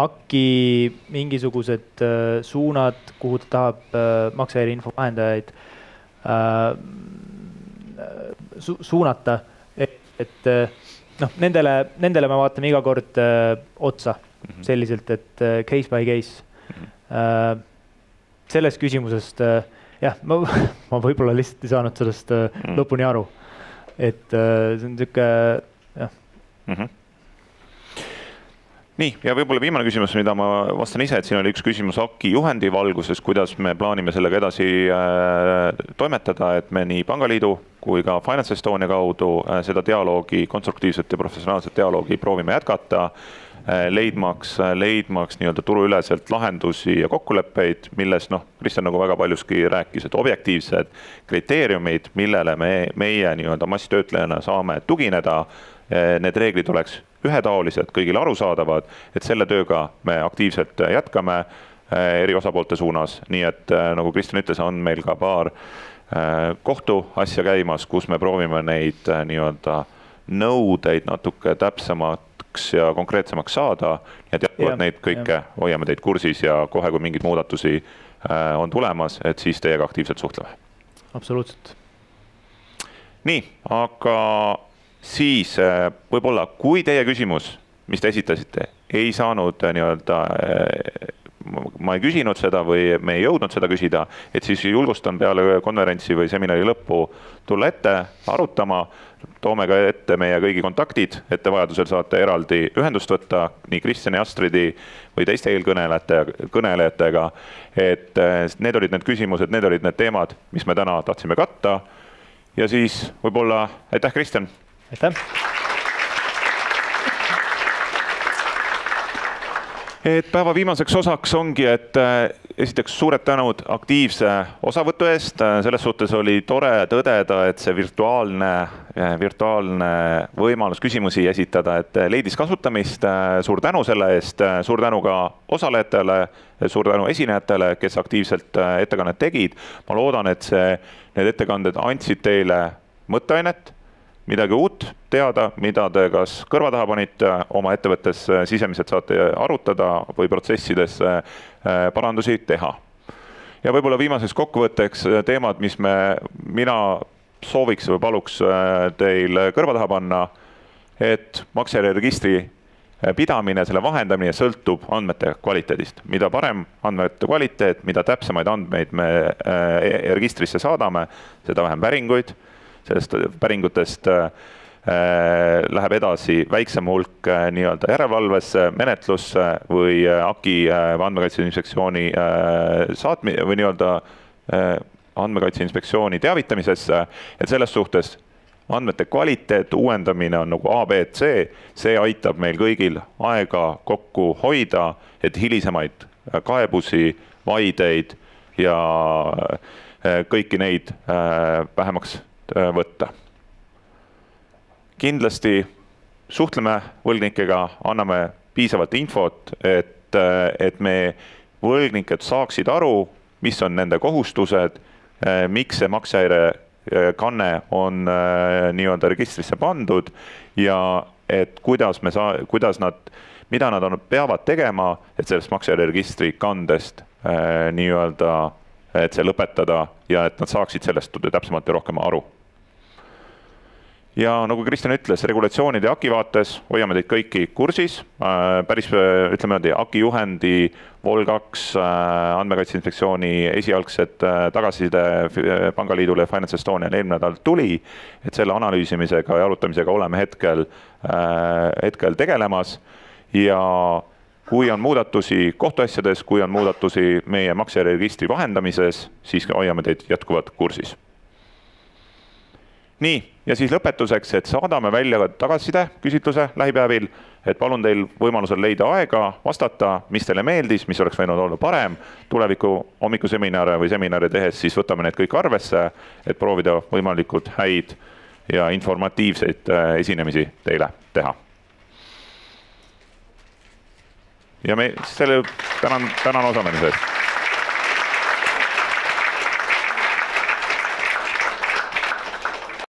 AKI mingisugused suunad, kuhu ta tahab maksejärjeinfo vahendajaid suunata, et nendele me vaatame iga kord otsa selliselt, et case by case. Selles küsimusest jah, ma võib-olla lihtsalt ei saanud sellest lõpuni aru, et see on tükke, jah. Nii, ja võib-olla viimane küsimus, mida ma vastan ise, et siin oli üks küsimus AKI juhendi valguses, kuidas me plaanime sellega edasi toimetada, et me nii Pangaliidu kui ka Finance Estonia kaudu seda dialoogi, konstruktiivset ja professionaalset dialoogi proovime jätkata, leidmaks nii-öelda turuüleselt lahendusi ja kokkuleppeid, milles Kristjan nagu väga paljuski rääkis, et objektiivsed kriteeriumid, millele meie nii-öelda masstöötlejana saame tugineda, need reeglid oleks ühetaolised, kõigile arusaadavad, et selle tööga me aktiivselt jätkame eri osapoolte suunas, nii et nagu Kristjan ütles, on meil ka paar kohtuasja käimas, kus me proovime neid nii-öelda nõudeid natuke täpsemaks ja konkreetsemaks saada ja teatavalt neid kõike hoiame teid kursis ja kohe, kui mingid muudatusi on tulemas, et siis teiega aktiivselt suhtleme. Absoluutselt. Nii, aga siis võib-olla, kui teie küsimus, mis te esitasite, ei saanud nii-öelda ma ei küsinud seda või me ei jõudnud seda küsida, et siis julgustan peale konverentsi või seminari lõppu tulla ette arutama, toome ka ette meie kõigi kontaktid, et te vajadusel saate eraldi ühendust võtta nii Kristjani, Astridi või teiste eelkõnelejatega, et need olid need küsimused, need olid need teemad, mis me täna tahtsime katta. Ja siis võib-olla, aitäh Kristjan! Aitäh! Et päeva viimaseks osaks ongi, et esiteks suured tänud aktiivse osavõtu eest. Selles suhtes oli tore tõdeda, et see virtuaalne võimalus küsimusi esitada, et leidis kasutamist. Suur tänu selle eest, suur tänu ka osalejatele, suur tänu esinejatele, kes aktiivselt ettekannet tegid. Ma loodan, et need ettekanded andsid teile mõtteainet, midagi uut teada, mida te kas kõrva taha panite, oma ettevõttes sisemiselt saate arutada või protsessides parandusi teha. Ja võib-olla viimaseks kokkuvõtteks teemad, mis mina sooviks või paluks teil kõrva taha panna, et maksejärjeregistri pidamine, selle vahendamine sõltub andmete kvaliteedist. Mida parem andmete kvaliteet, mida täpsemaid andmeid me registrisse saadame, seda vähem päringuid. Sellest päringutest läheb edasi väiksem hulk nii-öelda järelevalvesse, menetlusse või AKI andmekaitse inspektsiooni saatmine või nii-öelda andmekaitse inspektsiooni teavitamisesse, et selles suhtes andmete kvaliteet, uuendamine on nagu ABC, see aitab meil kõigil aega kokku hoida, et hilisemaid kaebusi, vaideid ja kõiki neid vähemaks võtta. Kindlasti suhtleme võlgnikega, anname piisavalt infot, et me võlgnikud saaksid aru, mis on nende kohustused, miks see maksehäire kanne on nii-öelda registrisse pandud ja et mida nad peavad tegema, et sellest maksehäire registri kandest nii-öelda, et see lõpetada ja et nad saaksid sellest täpsemalt ja rohkem aru. Ja nagu Kristjan ütles, regulatsioonide AKI vaates hoiame teid kõiki kursis. Päris, ütleme, AKI juhendi Vol2 andmekaitse inspektsiooni esialgsed tagasiside Pangaliidule ja Finance Estonian eelmine nädal tuli, et selle analüüsimisega ja arutamisega oleme hetkel tegelemas ja kui on muudatusi kohtuasjades, kui on muudatusi meie maksejärjeregistri vahendamises, siis hoiame teid jätkuvalt kursis. Nii, ja siis lõpetuseks, et saadame välja tagasiside küsitluse lähipäevil, et palun teil võimalusel leida aega, vastata, mis teile meeldis, mis oleks võinud olla parem. Tuleviku hommikuseminare või seminari tehes siis võtame need kõik arvesse, et proovida võimalikult häid ja informatiivseid esinemisi teile teha. Ja tänan osalemise eest.